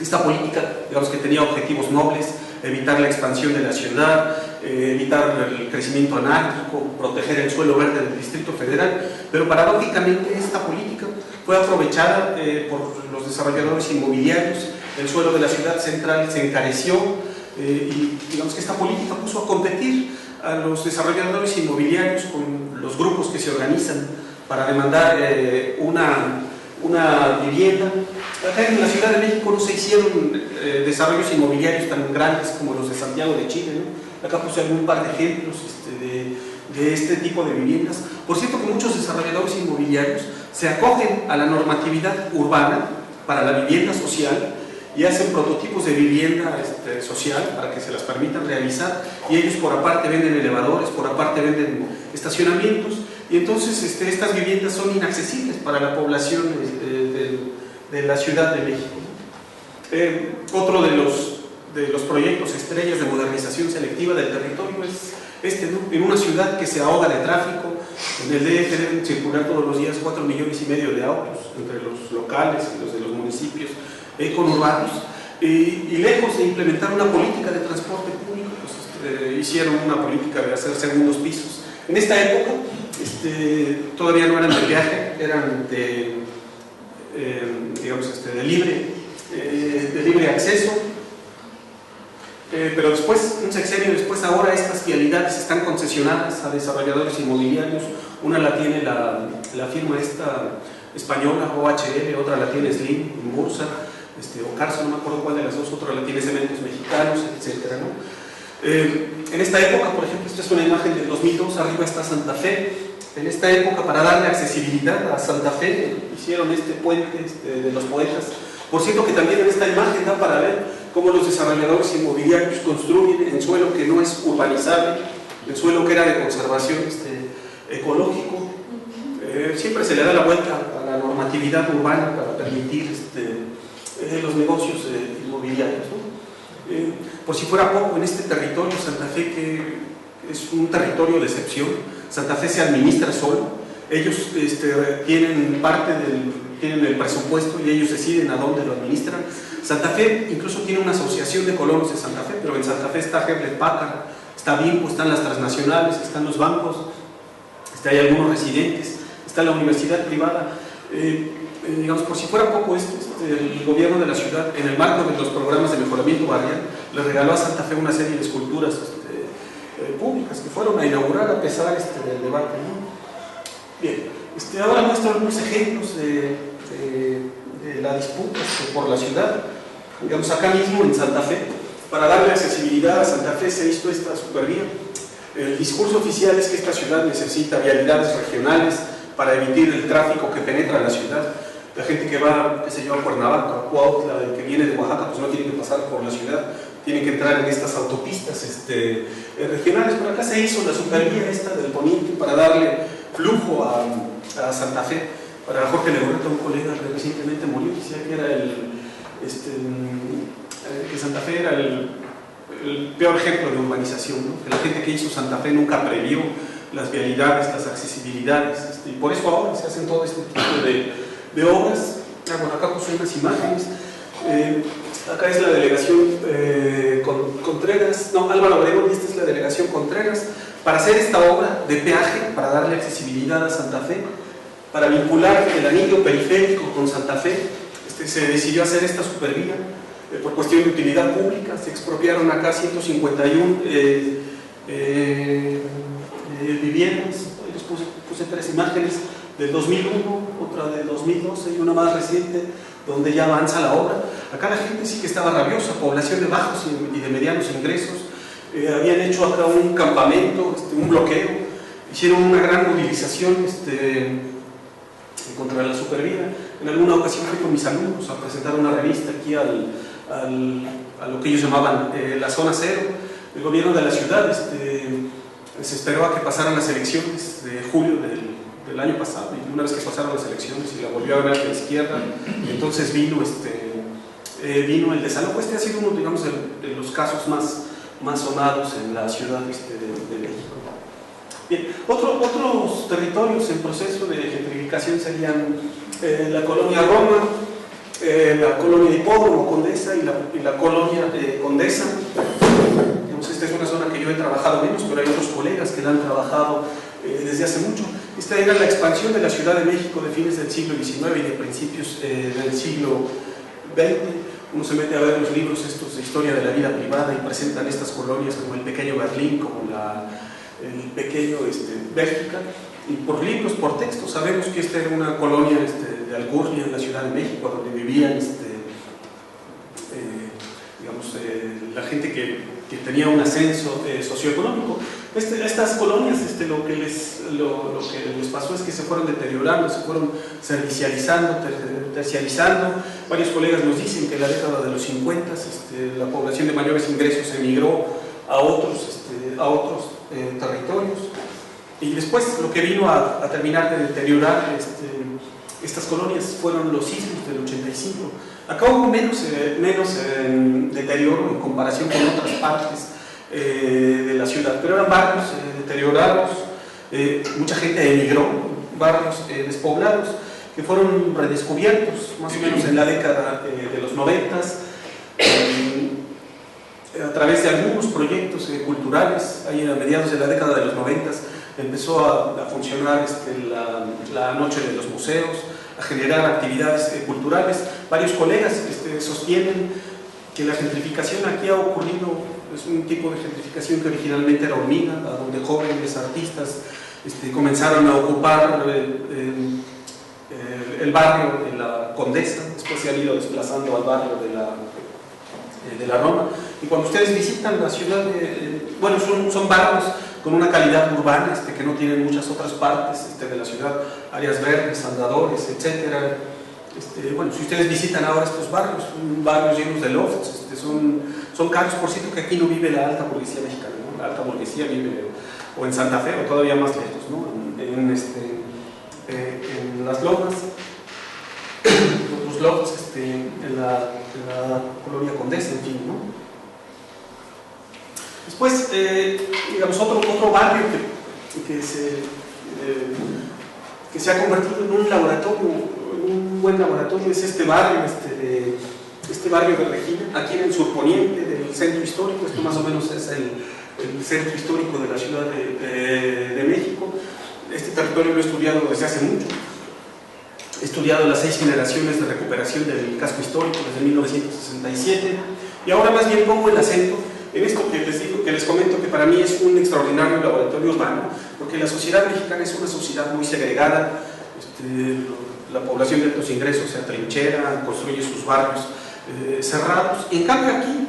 Esta política, digamos que tenía objetivos nobles, evitar la expansión de la ciudad, evitar el crecimiento anárquico, proteger el suelo verde del Distrito Federal, pero paradójicamente esta política fue aprovechada por los desarrolladores inmobiliarios. El suelo de la ciudad central se encareció y digamos que esta política puso a competir a los desarrolladores inmobiliarios con los grupos que se organizan para demandar una vivienda. Acá en la Ciudad de México no se hicieron desarrollos inmobiliarios tan grandes como los de Santiago de Chile, ¿no? Acá puse un par de ejemplos de este tipo de viviendas. Por cierto que muchos desarrolladores inmobiliarios se acogen a la normatividad urbana para la vivienda social y hacen prototipos de vivienda social para que se las permitan realizar, y ellos por aparte venden elevadores, por aparte venden estacionamientos, y entonces estas viviendas son inaccesibles para la población de la Ciudad de México. Otro de los proyectos estrellas de modernización selectiva del territorio es ¿no? En una ciudad que se ahoga de tráfico, en el DF deben circular todos los días 4,5 millones de autos entre los locales y los de los municipios conurbanos, y lejos de implementar una política de transporte público, pues, hicieron una política de hacer segundos pisos. En esta época todavía no eran de peaje, eran de libre acceso, pero después, un sexenio después, ahora estas vialidades están concesionadas a desarrolladores inmobiliarios. Una la tiene la firma esta española, OHL, otra la tiene Slim, en Bursa, o Carso, no me acuerdo cuál de las dos, otra la tiene Cementos Mexicanos, etc., ¿no? En esta época, por ejemplo, esta es una imagen del 2002, arriba está Santa Fe. En esta época, para darle accesibilidad a Santa Fe, hicieron este puente de los poetas. Por cierto que también en esta imagen da para ver cómo los desarrolladores inmobiliarios construyen en suelo que no es urbanizable, en suelo que era de conservación ecológico. Siempre se le da la vuelta a la normatividad urbana para permitir los negocios inmobiliarios, ¿no? Por si fuera poco, en este territorio, Santa Fe, que es un territorio de excepción, Santa Fe se administra solo. Ellos tienen tienen el presupuesto y ellos deciden a dónde lo administran. Santa Fe incluso tiene una asociación de colonos de Santa Fe, pero en Santa Fe está Hewlett Packard, está Bimbo, están las transnacionales, están los bancos, hay algunos residentes, está la universidad privada. Digamos, por si fuera poco esto, el gobierno de la ciudad, en el marco de los programas de mejoramiento barrial, le regaló a Santa Fe una serie de esculturas públicas que fueron a inaugurar a pesar del debate, ¿no? Bien, ahora muestro algunos ejemplos de la disputa por la ciudad. Digamos, acá mismo en Santa Fe, para darle accesibilidad a Santa Fe se hizo esta supervía. El discurso oficial es que esta ciudad necesita vialidades regionales para evitar el tráfico que penetra en la ciudad. La gente que va, qué sé yo, a Cuernavaca, a Cuautla, el que viene de Oaxaca, pues no tiene que pasar por la ciudad, tiene que entrar en estas autopistas regionales. Por acá se hizo la supervía esta del poniente para darle flujo a Santa Fe. Para Jorge Legorreta, un colega que recientemente murió, decía que era que Santa Fe era el peor ejemplo de urbanización, ¿no? Que la gente que hizo Santa Fe nunca previó las vialidades, las accesibilidades, y por eso ahora se hacen todo este tipo de obras. Bueno, acá puse unas imágenes. Acá es la delegación Contreras, no, Álvaro Obregón, y esta es la delegación Contreras, para hacer esta obra de peaje, para darle accesibilidad a Santa Fe, para vincular el anillo periférico con Santa Fe. Se decidió hacer esta supervía por cuestión de utilidad pública. Se expropiaron acá 151 viviendas. Hoy les puse 3 imágenes del 2001, otra de 2012 y una más reciente donde ya avanza la obra. Acá la gente sí que estaba rabiosa, población de bajos y de medianos ingresos. Habían hecho acá un campamento, un bloqueo, hicieron una gran movilización contra la supervía. En alguna ocasión fui con mis alumnos a presentar una revista aquí a lo que ellos llamaban la zona cero. El gobierno de la ciudad se esperó a que pasaran las elecciones de julio del año pasado, y una vez que pasaron las elecciones y la volvió a ganar la izquierda, entonces vino el desalojo. Ha sido uno, digamos, de los casos más sonados en la ciudad de México. Bien, otros territorios en proceso de gentrificación serían la colonia Roma, la colonia Hipódromo, Condesa, y la colonia Condesa. esta es una zona que yo he trabajado menos, pero hay otros colegas que la han trabajado desde hace mucho. Esta era la expansión de la Ciudad de México de fines del siglo XIX y de principios del siglo XX. Uno se mete a ver los libros estos de historia de la vida privada y presentan estas colonias como el pequeño Berlín, como el pequeño Bélgica, y por libros, por textos, sabemos que esta era una colonia de Alcurnia en la Ciudad de México, donde vivían la gente que tenía un ascenso socioeconómico. Estas colonias, lo que les pasó es que se fueron deteriorando, se fueron servicializando, terciarizando. Varios colegas nos dicen que en la década de los 50 la población de mayores ingresos emigró a otros territorios, y después lo que vino a terminar de deteriorar estas colonias fueron los sismos del 85. Acá hubo menos deterioro en comparación con otras partes de la ciudad, pero eran barrios deteriorados, mucha gente emigró, barrios despoblados que fueron redescubiertos más o menos en la década de los 90s, a través de algunos proyectos culturales. Ahí a mediados de la década de los 90s empezó a funcionar la noche de los museos, a generar actividades culturales. Varios colegas sostienen que la gentrificación aquí ha ocurrido, es un tipo de gentrificación que originalmente era hormiga, a donde jóvenes artistas comenzaron a ocupar el barrio de la Condesa, después se han ido desplazando al barrio de la Roma, y cuando ustedes visitan la ciudad, bueno, son barrios con una calidad urbana que no tienen muchas otras partes de la ciudad, áreas verdes, andadores, etc. Bueno, si ustedes visitan ahora estos barrios, son barrios llenos de lofts, son caros. Por cierto que aquí no vive la alta burguesía mexicana, ¿no? La alta burguesía vive o en Santa Fe o todavía más lejos, ¿no? En las lomas, los lofts en la colonia Condesa, en fin, ¿no? Después, digamos, otro barrio que se ha convertido en un laboratorio, un buen laboratorio, es este barrio de Regina, aquí en el surponiente del centro histórico. Esto más o menos es el centro histórico de la Ciudad de México. Este territorio lo he estudiado desde hace mucho. He estudiado las 6 generaciones de recuperación del casco histórico desde 1967, y ahora más bien pongo el acento en esto que les comento, que para mí es un extraordinario laboratorio urbano, porque la sociedad mexicana es una sociedad muy segregada. La población de altos ingresos se atrinchera, construye sus barrios cerrados, y en cambio aquí,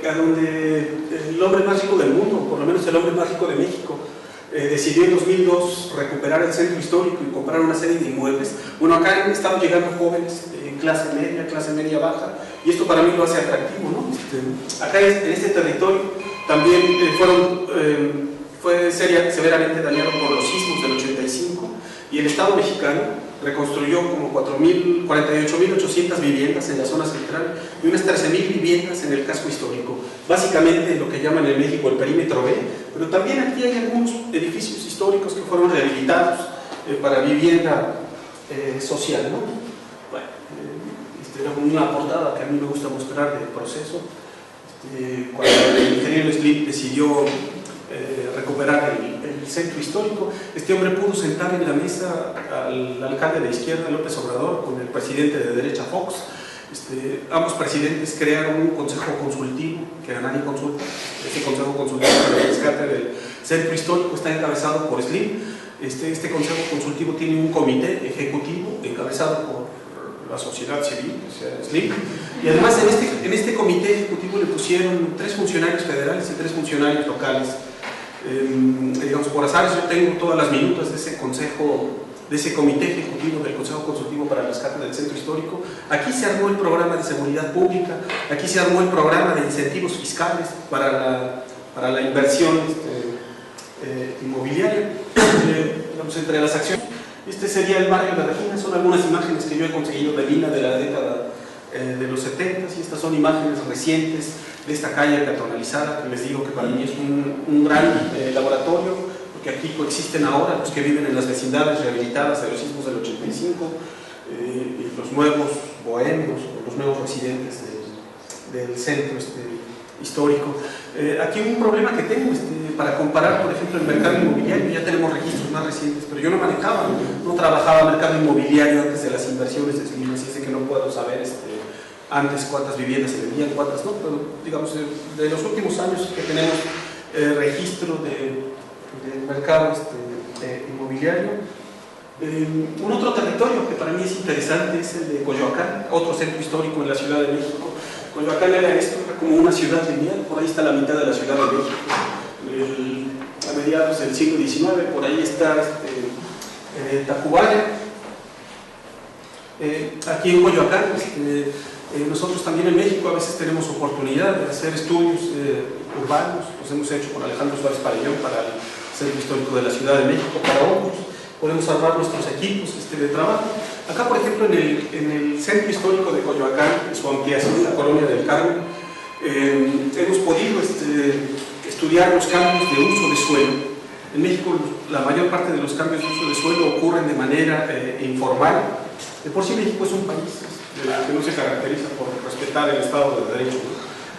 a donde el hombre más rico del mundo, por lo menos el hombre más rico de México, decidió en 2002 recuperar el centro histórico y comprar una serie de inmuebles. Bueno, acá han estado llegando jóvenes en clase media baja, y esto para mí lo hace atractivo, ¿no? Acá en este territorio también fue severamente dañado por los sismos del 85, y el Estado mexicano reconstruyó como 48.800 viviendas en la zona central y unas 13.000 viviendas en el casco histórico, básicamente en lo que llaman en México el perímetro B, pero también aquí hay algunos edificios históricos que fueron rehabilitados para vivienda social, ¿no? Bueno, era una portada que a mí me gusta mostrar del proceso. Cuando el ingeniero Slim decidió recuperar el centro histórico, este hombre pudo sentar en la mesa al alcalde de izquierda, López Obrador, con el presidente de derecha, Fox. Ambos presidentes crearon un consejo consultivo que a nadie consulta. Este consejo consultivo para el rescate del centro histórico está encabezado por Slim. Este consejo consultivo tiene un comité ejecutivo encabezado por la sociedad civil, o sea, Slim, y además en este comité ejecutivo le pusieron 3 funcionarios federales y 3 funcionarios locales. Digamos, por azar yo tengo todas las minutas de ese consejo, de ese comité ejecutivo del Consejo Consultivo para el Rescate del Centro Histórico. Aquí se armó el programa de seguridad pública, aquí se armó el programa de incentivos fiscales para la inversión inmobiliaria. Digamos, entre las acciones, este sería el barrio de Regina. Son algunas imágenes que yo he conseguido de Lina de la década de los 70, y estas son imágenes recientes de esta calle peatonalizada, que les digo que para mí es un gran laboratorio, porque aquí coexisten ahora los que viven en las vecindades rehabilitadas de los sismos del 85, y los nuevos bohemios, los nuevos residentes del centro histórico. Aquí un problema que tengo para comparar, por ejemplo, el mercado inmobiliario. Ya tenemos registros más recientes, pero yo no manejaba, no trabajaba mercado inmobiliario antes de las inversiones de Slim, así es que no puedo saber antes cuántas viviendas se vendían, cuántas no, pero digamos, de los últimos años que tenemos registro del mercado inmobiliario. Un otro territorio que para mí es interesante es el de Coyoacán, otro centro histórico en la Ciudad de México. Coyoacán era como una ciudad lineal, por ahí está la mitad de la Ciudad de México. A mediados del siglo XIX, por ahí está Tacubaya. Aquí en Coyoacán, nosotros también en México a veces tenemos oportunidad de hacer estudios urbanos. Los hemos hecho con Alejandro Suárez Parellón para el Centro Histórico de la Ciudad de México, para otros. Podemos armar nuestros equipos de trabajo. Acá, por ejemplo, en el Centro Histórico de Coyoacán, en su ampliación, la Colonia del Carmen, hemos podido estudiar los cambios de uso de suelo. En México, la mayor parte de los cambios de uso de suelo ocurren de manera informal. De por sí, México es un país que no se caracteriza por respetar el Estado de Derecho.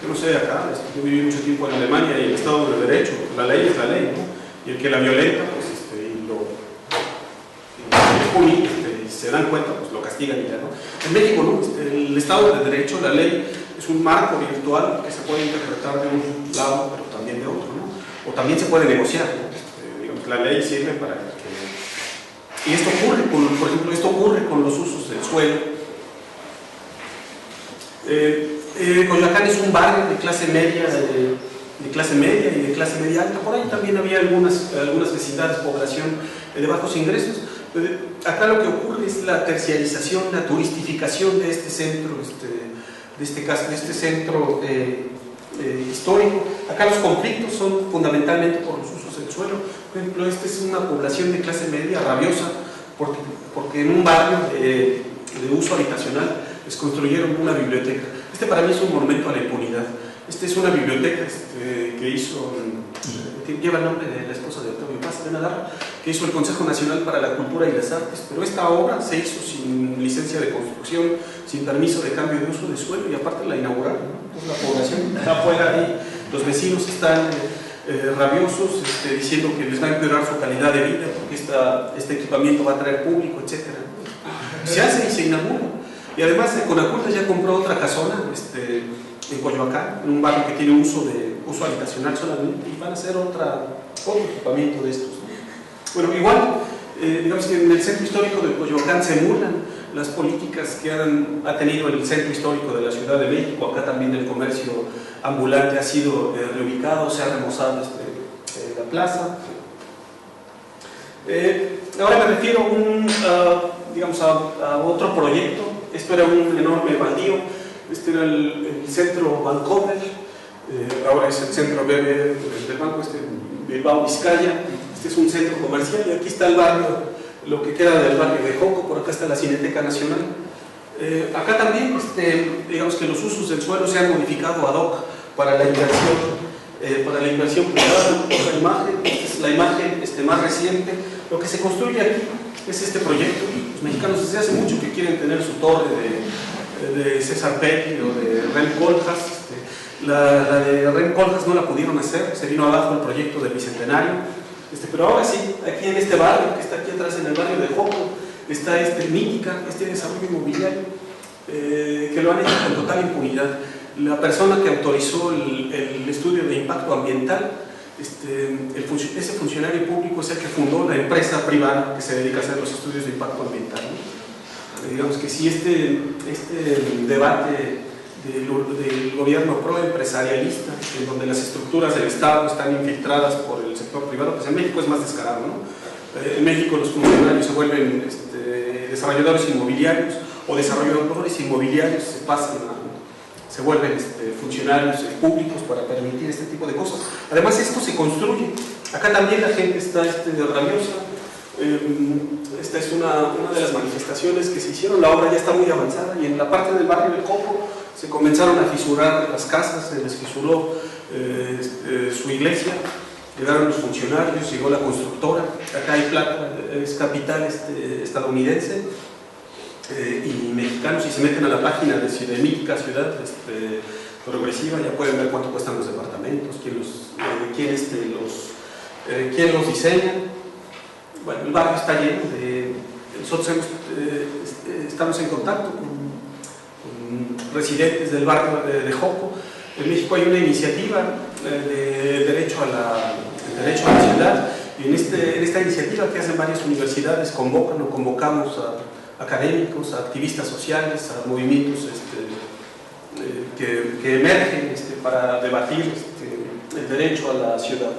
Yo no sé, acá, yo viví mucho tiempo en Alemania y el Estado de Derecho, la ley es la ley, ¿no? Y el que la violenta, pues, y se dan cuenta, pues lo castigan y ya, ¿no? En México, ¿no? El Estado de Derecho, la ley, es un marco virtual que se puede interpretar de un lado, pero también de otro, ¿no? O también se puede negociar, ¿no? Digamos, la ley sirve para que... Y esto ocurre, por ejemplo, esto ocurre con los usos del suelo. Coyoacán es un barrio de clase media, de clase media y de clase media alta. Por ahí también había algunas vecindades, población de bajos ingresos. Acá lo que ocurre es la terciarización, la turistificación de este centro, de este centro histórico. Acá los conflictos son fundamentalmente por los usos del suelo. Por ejemplo, esta es una población de clase media rabiosa porque en un barrio de uso habitacional les construyeron una biblioteca. Para mí es un monumento a la impunidad. Es una biblioteca que hizo, lleva el nombre de la esposa de Octavio Paz, de Navarra, que hizo el Consejo Nacional para la Cultura y las Artes, pero esta obra se hizo sin licencia de construcción, sin permiso de cambio de uso de suelo, y aparte la inauguraron, ¿no? Entonces la población está afuera ahí, los vecinos están rabiosos, diciendo que les va a empeorar su calidad de vida, porque este equipamiento va a traer público, etc. Se hace y se inaugura. Y además Conaculta ya compró otra casona en Coyoacán, en un barrio que tiene uso habitacional solamente, y van a hacer otro equipamiento de estos, ¿no? Bueno, igual, digamos que en el centro histórico de Coyoacán se emulan las políticas que ha tenido el centro histórico de la Ciudad de México. Acá también el comercio ambulante ha sido reubicado, se ha remozado la plaza. Ahora me refiero a otro proyecto. Esto era un enorme baldío. Este era el centro Bancomer, ahora es el centro BBVA del banco, Bilbao Vizcaya. Este es un centro comercial y aquí está el barrio, lo que queda del barrio de Joco. Por acá está la Cineteca Nacional. Acá también, digamos que los usos del suelo se han modificado ad hoc para la inversión privada. Esta imagen, esta es la imagen más reciente. Lo que se construye aquí es este proyecto. Los mexicanos desde hace mucho que quieren tener su torre de César Petty o de Rem Koolhaas. La de Rem Koolhaas no la pudieron hacer, se vino abajo el proyecto del Bicentenario. Pero ahora sí, aquí en este barrio, que está aquí atrás en el barrio de Joco, está mítica, desarrollo inmobiliario, que lo han hecho con total impunidad. La persona que autorizó el estudio de impacto ambiental, ese funcionario público es el que fundó la empresa privada que se dedica a hacer los estudios de impacto ambiental, ¿no? Digamos que si este debate del gobierno proempresarialista, en donde las estructuras del Estado están infiltradas por el sector privado, pues en México es más descarado, ¿no? En México los funcionarios se vuelven desarrolladores inmobiliarios, o desarrolladores inmobiliarios se vuelven funcionarios públicos para permitir este tipo de cosas. Además, esto se construye. Acá también la gente está rabiosa. Esta es una de las manifestaciones que se hicieron. La obra ya está muy avanzada y en la parte del barrio de Joco se comenzaron a fisurar las casas, se les fisuró su iglesia, llegaron los funcionarios, llegó la constructora. Acá hay plata, es capital estadounidense y mexicanos, y se meten a la página de mítica ciudad progresiva, ya pueden ver cuánto cuestan los departamentos, quién los diseña. Bueno, el barrio está lleno de... Nosotros estamos en contacto con residentes del barrio de Joco. En México hay una iniciativa de derecho a la ciudad, y en esta iniciativa que hacen varias universidades convocamos a académicos, a activistas sociales, a movimientos que emergen para debatir el derecho a la ciudad.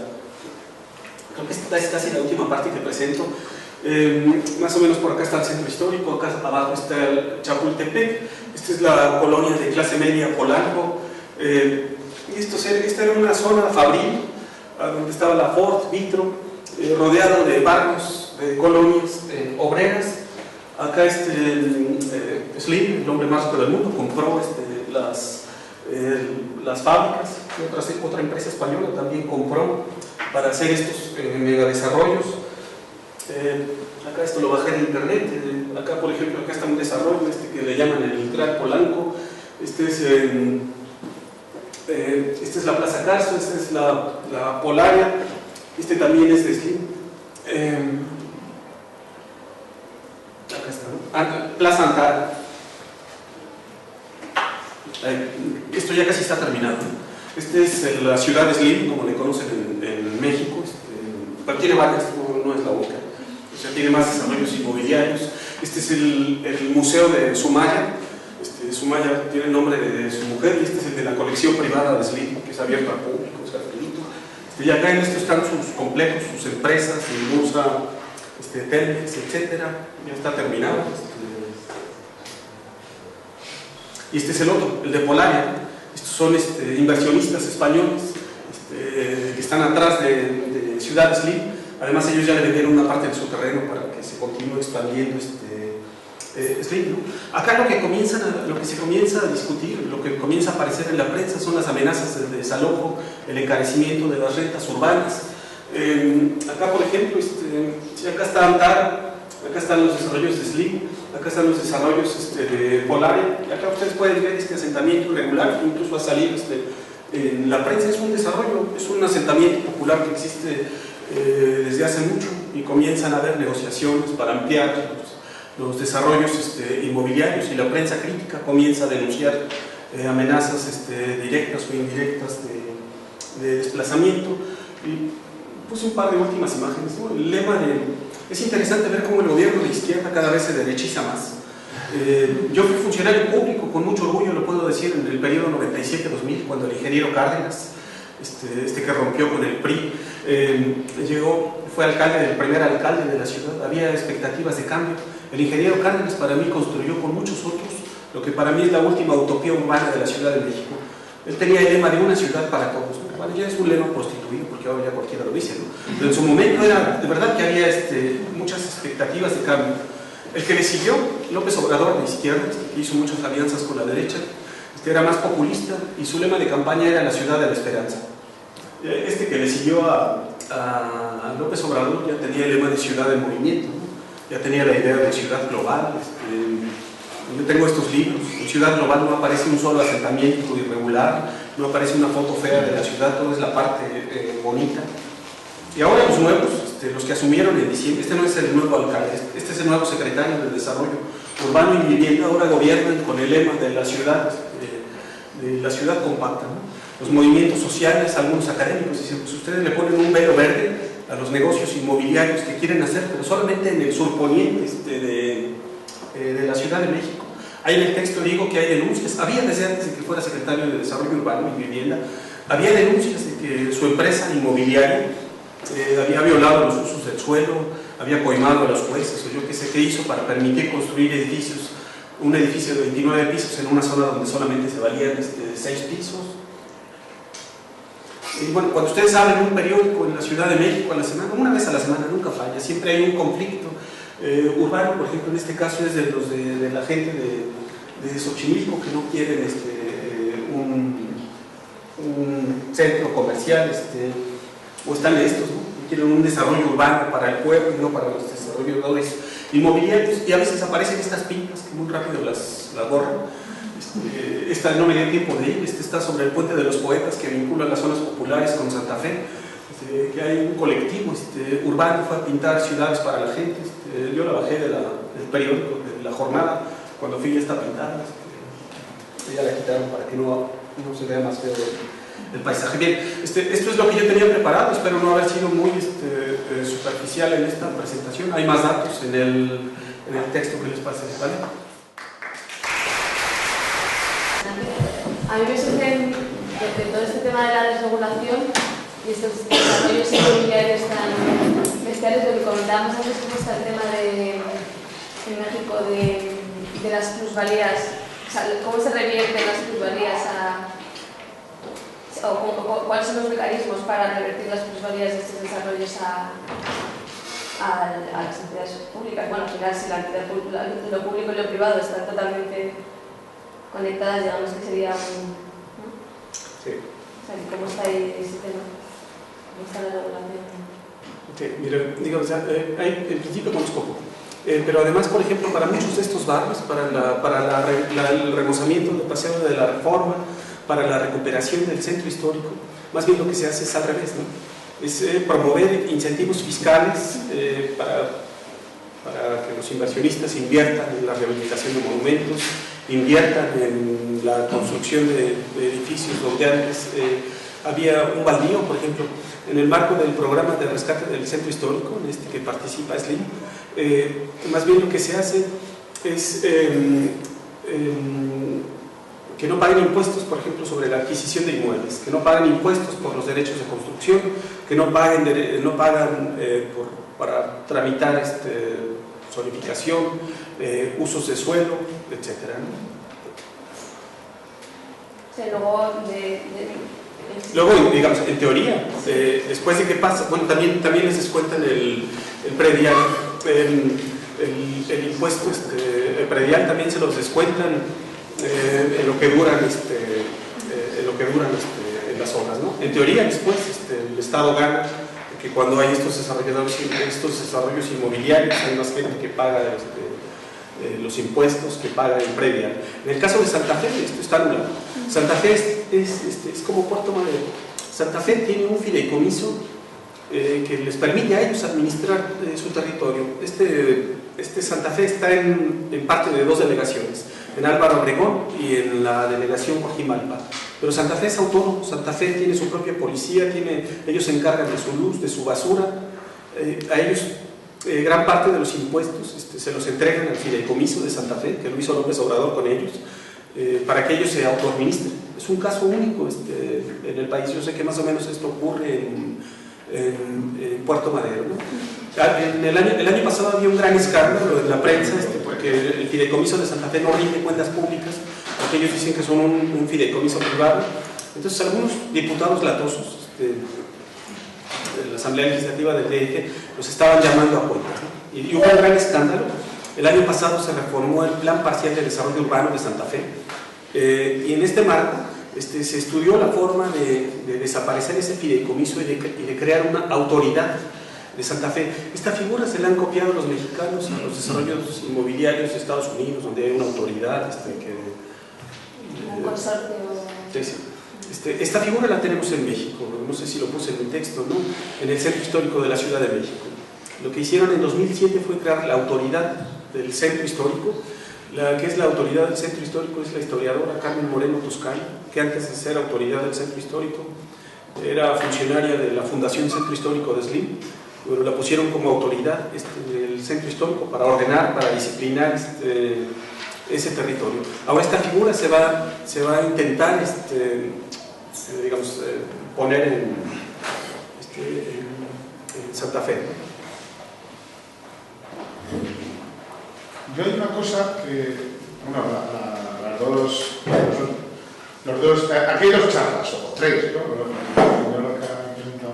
Creo que esta es casi la última parte que presento. Más o menos por acá está el centro histórico, acá abajo está el Chapultepec. Esta es la colonia de clase media Polanco. Y esta era una zona fabril, donde estaba la Ford, Vitro, rodeado de barrios, de colonias obreras. Acá Slim, el hombre más rico del mundo, compró las fábricas. Otra empresa española también compró para hacer estos megadesarrollos. Acá esto lo bajé de internet. Acá, por ejemplo, acá está un desarrollo que le llaman el Gran Polanco. Esta es la Plaza Carso, esta es la Polaria, también es de Slim. Acá está, ¿no? Plaza Antara. Esto ya casi está terminado. Esta es la ciudad de Slim, como le conocen en México. Pero tiene varias, no es la única. O sea, tiene más desarrollos inmobiliarios. Este es el museo de Sumaya. Sumaya tiene el nombre de su mujer, y este es el de la colección privada de Slim, que es abierto al público, es gratuito. Y acá en esto están sus complejos, sus empresas, Bursa, Telmex, etc. Ya está terminado. Y este es el otro, el de Polaria. Estos son inversionistas españoles que están atrás de Ciudad Slim. Además, ellos ya le vendieron una parte de su terreno para que se continúe expandiendo Slim, ¿no? Acá lo que se comienza a discutir, lo que comienza a aparecer en la prensa son las amenazas de desalojo, el encarecimiento de las rentas urbanas. Acá, por ejemplo, acá está Antara, acá están los desarrollos de Slim, acá están los desarrollos de Polaria, y acá ustedes pueden ver este asentamiento irregular que incluso va a salir en la prensa. Es un desarrollo, es un asentamiento popular que existe desde hace mucho, y comienzan a haber negociaciones para ampliar los desarrollos inmobiliarios, y la prensa crítica comienza a denunciar amenazas directas o indirectas de desplazamiento. Y puse un par de últimas imágenes, ¿no? El lema es interesante ver cómo el gobierno de izquierda cada vez se derechiza más. Yo fui funcionario público, con mucho orgullo lo puedo decir, en el periodo 97-2000, cuando el ingeniero Cárdenas, que rompió con el PRI, fue el primer alcalde de la ciudad. Había expectativas de cambio. El ingeniero Cárdenas para mí construyó con muchos otros lo que para mí es la última utopía urbana de la Ciudad de México. Él tenía el lema de una ciudad para todos, ¿no? Bueno, ya es un lema prostituido porque ahora ya cualquiera lo dice, ¿no? Pero en su momento era de verdad que había muchas expectativas de cambio. El que le siguió, López Obrador, de izquierda, que hizo muchas alianzas con la derecha, era más populista, y su lema de campaña era la ciudad de la esperanza. Que le siguió a López Obrador ya tenía el lema de ciudad en movimiento, ¿no? Ya tenía la idea de ciudad global. Yo tengo estos libros. En Ciudad Global no aparece un solo asentamiento irregular, no aparece una foto fea de la ciudad, todo es la parte bonita. Y ahora los nuevos, los que asumieron en diciembre, no es el nuevo alcalde, este es el nuevo secretario de Desarrollo Urbano y Vivienda, ahora gobiernan con el lema de la ciudad compacta, ¿no? Los movimientos sociales, algunos académicos dicen, pues ustedes le ponen un velo verde a los negocios inmobiliarios que quieren hacer, pero solamente en el surponiente de la Ciudad de México. Ahí en el texto digo que hay denuncias, había desde antes de que fuera secretario de Desarrollo Urbano y Vivienda, había denuncias de que su empresa inmobiliaria había violado los usos del suelo, había coimado a los jueces, o yo qué sé qué hizo para permitir construir edificios, un edificio de 29 pisos en una zona donde solamente se valían 6 pisos. Y bueno, cuando ustedes abren un periódico en la Ciudad de México a la semana, una vez a la semana, nunca falla, siempre hay un conflicto urbano. Por ejemplo, en este caso es de la gente de Xochimilco, que no quieren un centro comercial, o están estos, ¿no? Quieren un desarrollo urbano para el pueblo y no para los desarrolladores inmobiliarios, y a veces aparecen estas pintas que muy rápido las borran. Esta no me dio tiempo de ir, está sobre el Puente de los Poetas, que vincula las zonas populares con Santa Fe, que hay un colectivo urbano fue a pintar ciudades para la gente. Yo la bajé del periódico de La Jornada cuando fui, ya está pintada, ya la quitaron para que no se vea más feo el paisaje. Bien, esto es lo que yo tenía preparado, espero no haber sido muy superficial en esta presentación. Hay más datos en el texto que les pasé, ¿vale? A mí me surgen de todo este tema de la desregulación y estos desarrollos inmobiliarios tan bestiales, lo que comentábamos antes, cómo está el tema en México de las plusvalías, o sea, cómo se revierten las plusvalías o cuáles son los mecanismos para revertir las plusvalías de estos desarrollos a las entidades públicas. Bueno, al final, si lo público y lo privado están totalmente conectadas, digamos que sería un... ¿no? Sí. O sea, ¿cómo está ahí ese tema? ¿Cómo está la regulación? Sí, mira, digamos, en principio conozco poco. Pero además, por ejemplo, para muchos de estos barrios, para el remozamiento del Paseo de la Reforma, para la recuperación del centro histórico, más bien lo que se hace es al revés, ¿no? Es promover incentivos fiscales para que los inversionistas inviertan en la rehabilitación de monumentos, inviertan en la construcción de edificios donde antes había un baldío, por ejemplo, en el marco del programa de rescate del centro histórico, en que participa SLIM. Más bien lo que se hace es que no paguen impuestos, por ejemplo, sobre la adquisición de inmuebles, que no paguen impuestos por los derechos de construcción, que no pagan para tramitar zonificación, usos de suelo, etc. O sea, luego Luego, digamos, en teoría, después de que pasa, bueno, también les descuentan el predial, el impuesto el predial también se los descuentan en lo que duran en las obras, ¿no? En teoría, después el Estado gana, que cuando hay estos desarrollos inmobiliarios hay más gente que paga los impuestos, que paga el predial. En el caso de Santa Fe, esto está anulado. Santa Fe es como Puerto Madero. Santa Fe tiene un fideicomiso que les permite a ellos administrar su territorio. Santa Fe está en parte de dos delegaciones, en Álvaro Obregón y en la delegación Coajimalpa. Pero Santa Fe es autónomo, Santa Fe tiene su propia policía, ellos se encargan de su luz, de su basura, a ellos gran parte de los impuestos se los entregan al fideicomiso de Santa Fe, que lo hizo López Obrador con ellos, para que ellos se autoadministren. Es un caso único en el país. Yo sé que más o menos esto ocurre en Puerto Madero, ¿no? El año pasado había un gran escándalo en la prensa porque el fideicomiso de Santa Fe no rinde cuentas públicas, porque ellos dicen que son un fideicomiso privado. Entonces algunos diputados latosos de la Asamblea Legislativa del DF los estaban llamando a cuentas, ¿no? Y hubo un gran escándalo. El año pasado se reformó el Plan Parcial de Desarrollo Urbano de Santa Fe, y en este marco se estudió la forma de desaparecer ese fideicomiso y de crear una autoridad de Santa Fe. Esta figura se la han copiado los mexicanos a los desarrollos inmobiliarios de Estados Unidos, donde hay una autoridad un consorcio. Esta figura la tenemos en México, no sé si lo puse en mi texto, ¿no? En el Centro Histórico de la Ciudad de México. Lo que hicieron en 2007 fue crear la autoridad del Centro Histórico. La que es la autoridad del Centro Histórico es la historiadora Carmen Moreno Toscano, que antes de ser autoridad del Centro Histórico era funcionaria de la Fundación Centro Histórico de SLIM. Bueno, la pusieron como autoridad del Centro Histórico para ordenar, para disciplinar ese territorio. Ahora esta figura se va a intentar digamos, poner en Santa Fe. Yo hay una cosa que, bueno, aquí hay dos charlas, o tres, ¿no? Lo que ha presentado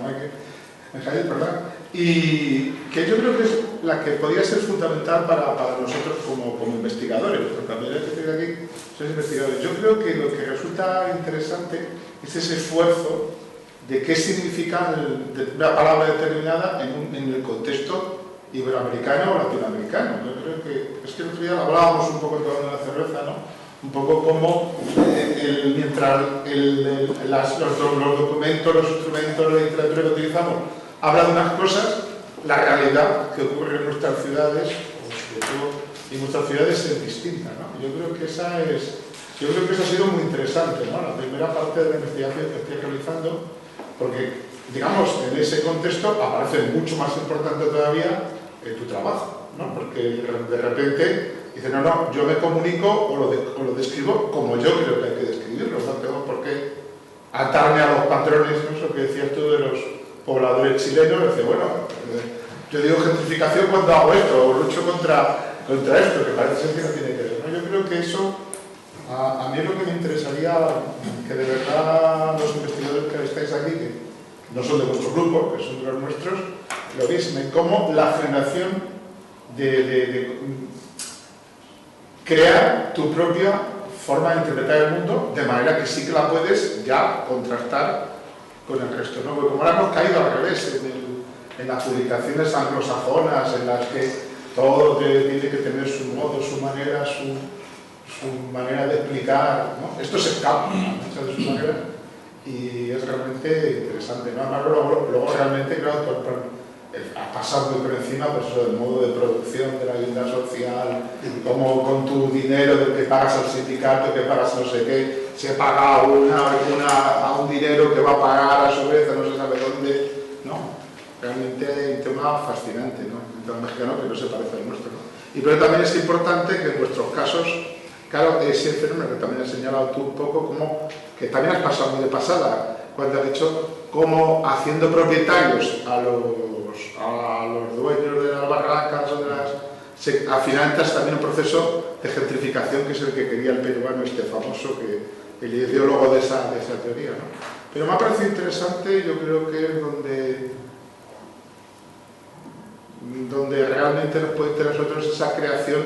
Mijael, ¿verdad? Y que yo creo que es la que podría ser fundamental para nosotros como investigadores, porque a medida que estoy aquí, sois investigadores. Yo creo que lo que resulta interesante es ese esfuerzo de qué significa una palabra determinada en el contexto iberoamericano o latinoamericano. Yo creo que es que el otro día hablábamos un poco en torno a la cerveza, ¿no? Un poco como mientras los documentos, los instrumentos de literatura que utilizamos hablan de unas cosas, la realidad que ocurre en nuestras ciudades, y nuestras ciudades es distinta, ¿no? Yo creo que eso ha sido muy interesante, ¿no? La primera parte de la investigación que estoy realizando, porque, digamos, en ese contexto aparece mucho más importante todavía tu trabajo, ¿no? Porque de repente dice, no, yo me comunico o lo describo como yo creo que hay que describirlo, no tengo por qué atarme a los patrones, ¿no? Eso que decías tú de los pobladores chilenos, dice, bueno, yo digo gentrificación cuando hago esto, o lucho contra esto, que parece ser que no tiene que ver, ¿no? Yo creo que eso, a mí es lo que me interesaría, que de verdad los investigadores que estáis aquí, que no son de vuestro grupo, que son de los nuestros, lo veis, cómo la generación de crear tu propia forma de interpretar el mundo, de manera que sí que la puedes ya contrastar con el resto, ¿no? Porque como ahora hemos caído al revés en las publicaciones anglosajonas, en las que todo tiene que tener su modo, su manera de explicar, ¿no? Esto se escapa muchas de su manera y es realmente interesante, ¿no? Además, luego realmente, claro, has pasado muy por encima pues eso, del modo de producción de la vivienda social, como con tu dinero del que pagas al sindicato, que pagas no sé qué, se paga a un dinero que va a pagar a su vez a no se sabe dónde, ¿no? Realmente hay un tema fascinante, ¿no? Un tema mexicano que no se parece al nuestro, ¿no? Pero también es importante que en vuestros casos, claro, ese fenómeno que también has señalado tú un poco, como que también has pasado muy de pasada, cuando has dicho cómo haciendo propietarios a los dueños de las barracas o de las... al final entras también un proceso de gentrificación que es el que quería el peruano este famoso, el ideólogo de esa teoría, ¿no? Pero me ha parecido interesante, yo creo que es donde realmente nos puede interesar a nosotros esa creación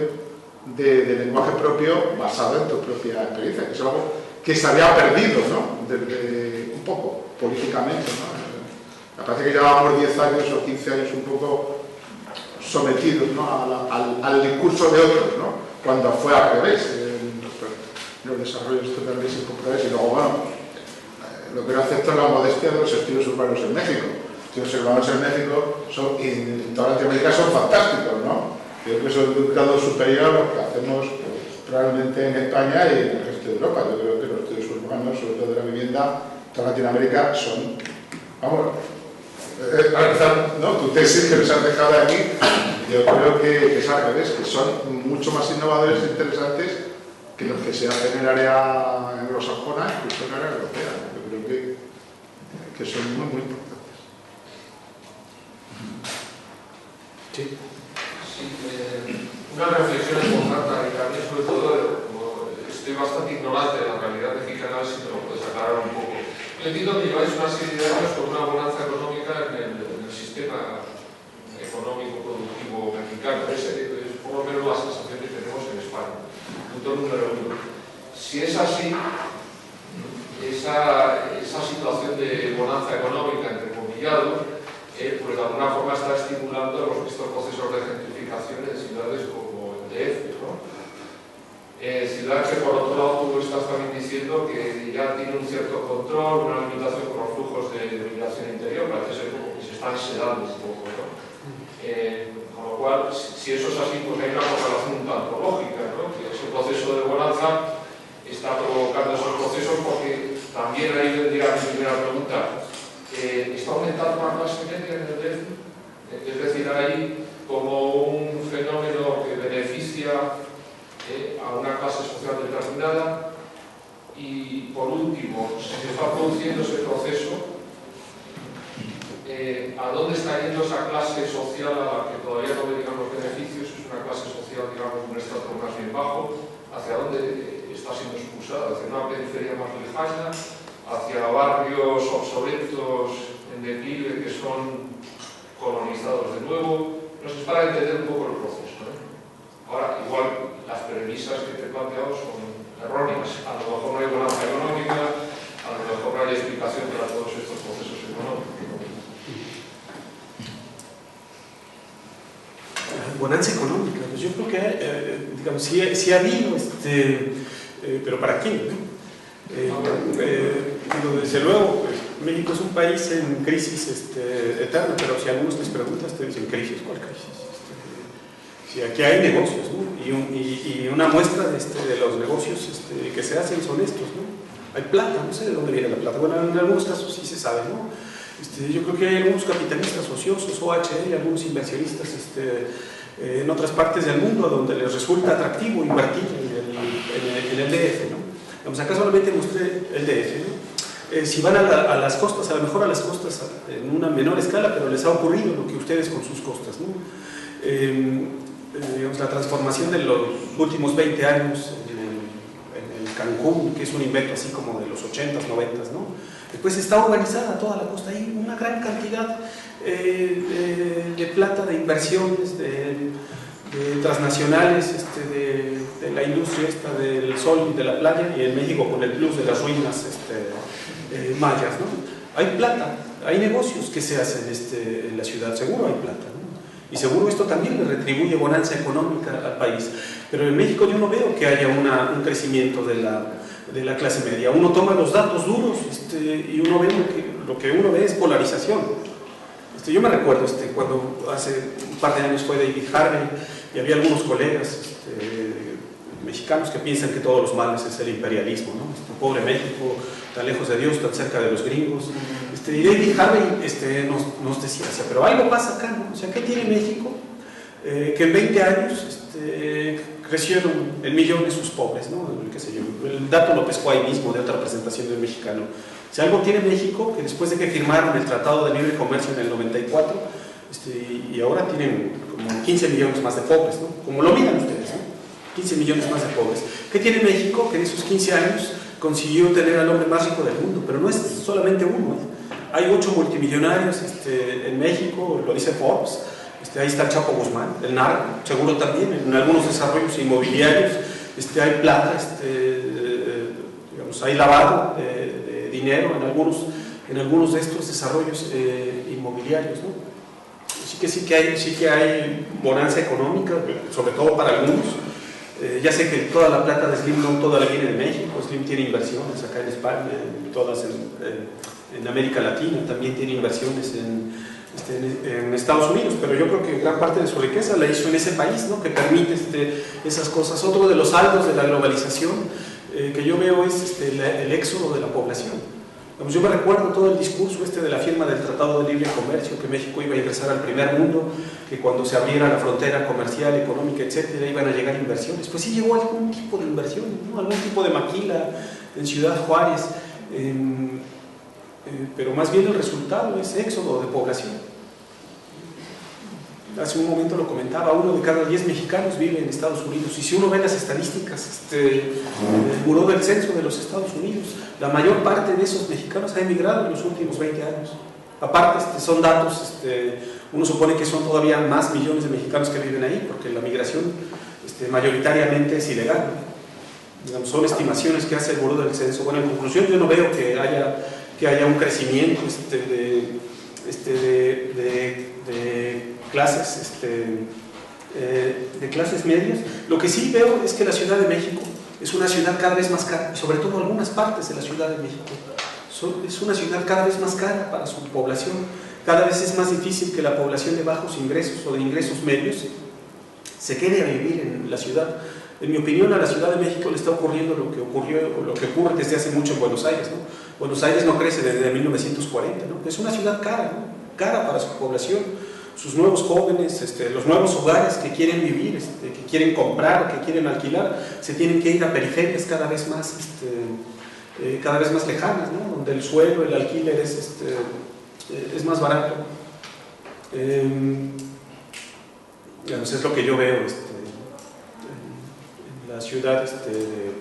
de lenguaje propio basado en tu propia experiencia, que es algo que se había perdido, ¿no? Un poco, políticamente, ¿no? Me parece que llevábamos 10 años o 15 años un poco sometidos, ¿no? al discurso de otros, ¿no? Cuando fue al revés, los desarrollos totales y populares, y luego, bueno, lo que no acepto es la modestia de los estudios urbanos en México. Los urbanos en México y en toda Latinoamérica son fantásticos, ¿no? Creo que son de un grado superior a lo que hacemos probablemente en España y en el resto de Europa. Yo creo que los estudios urbanos, sobre todo de la vivienda, en toda Latinoamérica son, vamos, ¿no? Tu tesis que nos has dejado de aquí, yo creo que es al revés, que son mucho más innovadores e interesantes que los que se hacen en el área anglosajona, incluso en el área europea. Yo creo que son muy, muy importantes. Sí. Sí, una reflexión importante y también sobre todo, como estoy bastante ignorante de la realidad mexicana, si me lo puedes aclarar un poco. Yo entiendo que lleváis una serie de años con una bonanza económica en el sistema económico productivo mexicano, es por lo menos la sensación que tenemos en España. Punto número 1. Si es así, esa situación de bonanza económica, entrecomillado, pues de alguna forma está estimulando, hemos visto procesos de gentrificación en ciudades como el DF, ¿no? Ciudades que por otro lado tú estás también diciendo que ya tiene un cierto control, una limitación con los flujos de migración interior, parece ser como que se están sedando un poco, ¿no? Con lo cual, si eso es así, pues hay una correlación un tanto lógica, ¿no? Que ese proceso de bonanza está provocando esos procesos porque también ahí vendría mi primera pregunta. ¿Está aumentando la clase media en el DF? Es decir, hay como un fenómeno que beneficia a una clase social determinada y, por último, si se está produciendo ese proceso, ¿a dónde está yendo esa clase social a la que todavía no le digan los beneficios? Es una clase social, digamos, un estrato más bien bajo. ¿Hacia dónde está siendo expulsada? ¿Hacia una periferia más lejana? ¿Hacia barrios obsoletos en declive que son colonizados de nuevo? No sé, es para entender un poco el proceso, ¿no? Ahora, igual las premisas que te he planteado son erróneas. A lo mejor no hay bonanza económica, a lo mejor no hay explicación para todos estos procesos económicos. bonanza económica. Pues yo creo que, digamos, sí ha habido, pero ¿para quién? Digo, desde luego, pues, México es un país en crisis eterna, pero si a algunos les preguntas, te dicen, ¿crisis? ¿Cuál crisis? Si aquí hay negocios, ¿no? Y una muestra de los negocios que se hacen son estos, ¿no? Hay plata, no sé de dónde viene la plata. Bueno, en algunos casos sí se sabe, ¿no? Yo creo que hay algunos capitalistas ociosos, OHL, algunos inversionistas en otras partes del mundo donde les resulta atractivo invertir en el DF, ¿no? Digamos, acá solamente mostré el DF, ¿no? Si van a las costas, a lo mejor a las costas en una menor escala, pero les ha ocurrido lo que ustedes con sus costas, ¿no? Digamos, la transformación de los últimos 20 años en el Cancún, que es un invento así como de los 80s, 90s, ¿no? Después está urbanizada toda la costa, hay una gran cantidad de plata, de inversiones, de transnacionales, de la industria del sol y de la playa, y en México con el plus de las ruinas mayas, ¿no? Hay plata, hay negocios que se hacen en la ciudad, seguro hay plata, ¿no? Y seguro esto también le retribuye bonanza económica al país, pero en México yo no veo que haya un crecimiento de la clase media. Uno toma los datos duros y uno ve lo que uno ve es polarización. Yo me recuerdo cuando hace un par de años fue David Harvey y había algunos colegas mexicanos que piensan que todos los males es el imperialismo, ¿no? Pobre México, tan lejos de Dios, tan cerca de los gringos. Y David Harvey nos decía, pero algo pasa acá, ¿no? O sea, ¿qué tiene México? Que en 20 años crecieron en millones sus pobres, ¿no? ¿Qué sé yo? El dato lo pescó ahí mismo de otra presentación del mexicano. Si algo tiene México, que después de que firmaron el Tratado de Libre Comercio en el 94, y ahora tienen como 15 millones más de pobres, ¿no? Como lo miran ustedes, ¿no? 15 millones más de pobres. ¿Qué tiene México? Que en esos 15 años consiguió tener al hombre más rico del mundo, pero no es solamente uno, ¿eh? Hay 8 multimillonarios en México, lo dice Forbes. Ahí está el Chapo Guzmán, el narco, seguro también, en algunos desarrollos inmobiliarios hay plata, digamos, hay lavado de dinero en algunos de estos desarrollos inmobiliarios, ¿no? Sí que hay bonanza económica, sobre todo para algunos. Ya sé que toda la plata de Slim no toda la viene de México. Slim tiene inversiones acá en España, todas en América Latina, también tiene inversiones en Estados Unidos, pero yo creo que gran parte de su riqueza la hizo en ese país, ¿no? Que permite esas cosas. Otro de los saldos de la globalización que yo veo es el éxodo de la población. Yo me recuerdo todo el discurso de la firma del Tratado de Libre Comercio, que México iba a ingresar al primer mundo, que cuando se abriera la frontera comercial, económica, etcétera, iban a llegar inversiones. Pues sí llegó algún tipo de inversión, ¿no? Algún tipo de maquila en Ciudad Juárez, pero más bien el resultado es éxodo de población. Hace un momento lo comentaba, 1 de cada 10 mexicanos vive en Estados Unidos, y si uno ve las estadísticas del Buró del Censo de los Estados Unidos, la mayor parte de esos mexicanos ha emigrado en los últimos 20 años. Aparte, son datos, uno supone que son todavía más millones de mexicanos que viven ahí, porque la migración mayoritariamente es ilegal. Digamos, son estimaciones que hace el Buró del Censo. Bueno, en conclusión, yo no veo que haya un crecimiento de clases medias. Lo que sí veo es que la Ciudad de México es una ciudad cada vez más cara, y sobre todo algunas partes de la Ciudad de México es una ciudad cada vez más cara para su población. Cada vez es más difícil que la población de bajos ingresos o de ingresos medios se quede a vivir en la ciudad. En mi opinión, a la Ciudad de México le está ocurriendo lo que ocurre desde hace mucho en Buenos Aires, ¿no? Buenos Aires no crece desde 1940, ¿no? Es una ciudad cara, ¿no? Cara para su población. Sus nuevos jóvenes, los nuevos hogares que quieren vivir, que quieren comprar, que quieren alquilar, se tienen que ir a periferias cada vez más lejanas, ¿no? Donde el suelo, el alquiler es más barato. Digamos, es lo que yo veo en la ciudad de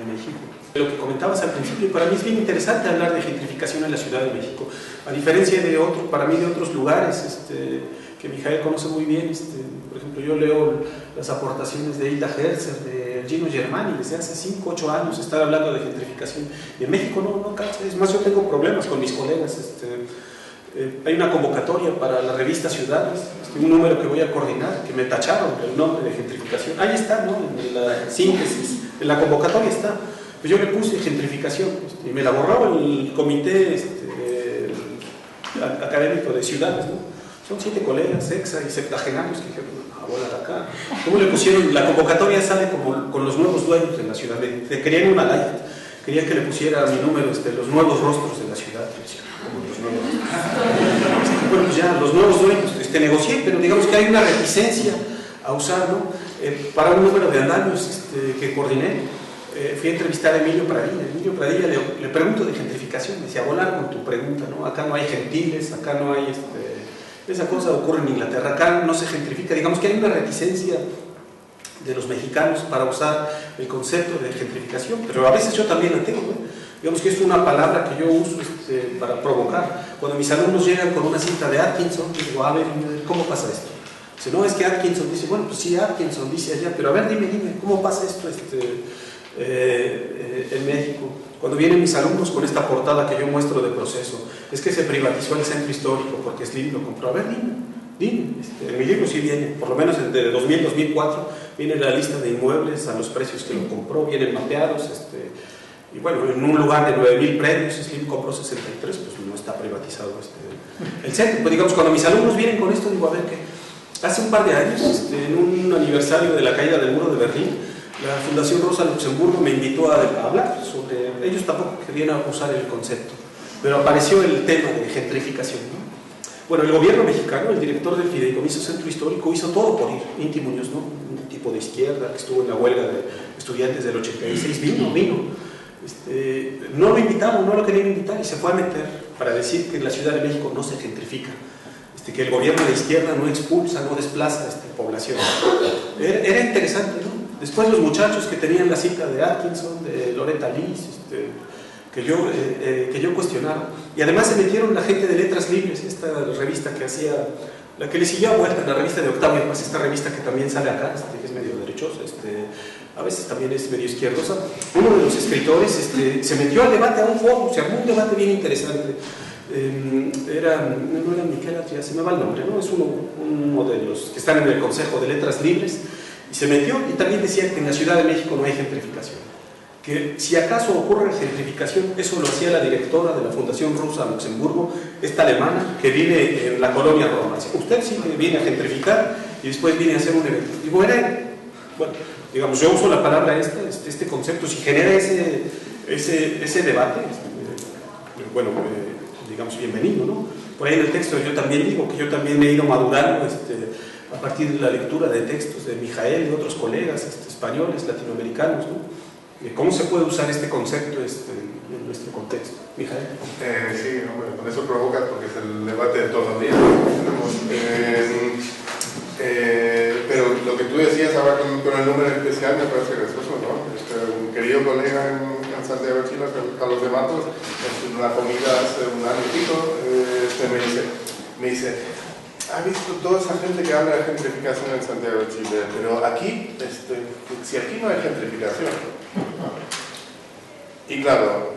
México. Lo que comentabas al principio, para mí es bien interesante hablar de gentrificación en la Ciudad de México, a diferencia de para mí de otros lugares que Mijael conoce muy bien. Por ejemplo, yo leo las aportaciones de Hilda Herzer, de Gino Germani, desde hace 5 o 8 años estar hablando de gentrificación, y en México no cansa. Es más, yo tengo problemas con mis colegas hay una convocatoria para la revista Ciudades, un número que voy a coordinar, que me tacharon el nombre de gentrificación. Ahí está, ¿no? En la síntesis, en la convocatoria está. Pues yo le puse gentrificación, y me la borró el comité académico de Ciudades, ¿no? Son 7 colegas, exa y septagenarios que dijeron, a volar acá. ¿Cómo le pusieron? La convocatoria sale como con los nuevos dueños de la ciudad. Querían una live, querían que le pusiera mi número, los nuevos rostros de la ciudad. Como los nuevos. Bueno, pues ya, los nuevos dueños, negocié, pero digamos que hay una reticencia a usarlo. Para un número de andamios que coordiné, fui a entrevistar a Emilio Pradilla. Emilio Pradilla le pregunto de gentrificación, me decía, volar con tu pregunta, ¿no? Acá no hay gentiles, acá no hay esa cosa ocurre en Inglaterra, acá no se gentrifica. Digamos que hay una reticencia de los mexicanos para usar el concepto de gentrificación, pero a veces yo también la tengo, ¿no? Digamos que es una palabra que yo uso para provocar. Cuando mis alumnos llegan con una cita de Atkinson, digo, a ver, ¿cómo pasa esto? Dice, no, es que Atkinson dice, bueno, pues sí, Atkinson dice allá, pero a ver, dime, ¿cómo pasa esto en México? Cuando vienen mis alumnos con esta portada que yo muestro de proceso, es que se privatizó el centro histórico porque Slim lo compró. A ver, dime. En mi libro sí viene, por lo menos desde 2000-2004, viene la lista de inmuebles a los precios que lo compró, vienen mapeados, y bueno, en un lugar de 9.000 predios, Slim compró 63, pues no está privatizado el centro. Pues digamos, cuando mis alumnos vienen con esto, digo, a ver, ¿qué? Hace un par de años, en un aniversario de la caída del muro de Berlín, la Fundación Rosa Luxemburgo me invitó a hablar sobre, ellos tampoco querían usar el concepto, pero apareció el tema de gentrificación, ¿no? Bueno, el gobierno mexicano, el director del Fideicomiso Centro Histórico, hizo todo por ir. Inti Muñoz, ¿no? Un tipo de izquierda que estuvo en la huelga de estudiantes del 86, vino. No lo invitaron, no lo querían invitar y se fue a meter para decir que en la Ciudad de México no se gentrifica, que el gobierno de izquierda no expulsa, no desplaza población. Era interesante, ¿no? Después los muchachos que tenían la cita de Atkinson, de Loretta Lyss, que yo cuestionaba, y además se metieron la gente de Letras Libres, esta revista que hacía, la que le siguió a vuelta, la revista de Octavio Paz, esta revista que también sale acá, que es medio derechosa, a veces también es medio izquierdosa. Uno de los escritores se metió al debate, a un foro, se armó un debate bien interesante. No era Miquel Atria, se me va el nombre, ¿no? Es uno de los que están en el Consejo de Letras Libres, y se metió y también decía que en la Ciudad de México no hay gentrificación, que si acaso ocurre gentrificación, eso lo hacía la directora de la Fundación Rosa Luxemburgo, esta alemana, que vive en la colonia Roma. Usted sí que viene a gentrificar y después viene a hacer un evento. Digo, bueno, digamos, yo uso la palabra este concepto, si genera ese debate, bueno, digamos, bienvenido, ¿no? Por ahí en el texto yo también digo que yo también he ido madurando a partir de la lectura de textos de Mijael y otros colegas españoles, latinoamericanos, ¿no? ¿Cómo se puede usar este concepto en nuestro contexto? Mijael. Sí, hombre, con eso provocas porque es el debate de todos los días. Pero lo que tú decías ahora con el número especial me parece gracioso, ¿no? Un querido colega en Santiago de Chile, Carlos de Matos, en una comida hace un año y pico, me dice, ¿ha visto toda esa gente que habla de gentrificación en Santiago de Chile? Pero aquí, si aquí no hay gentrificación. Y claro,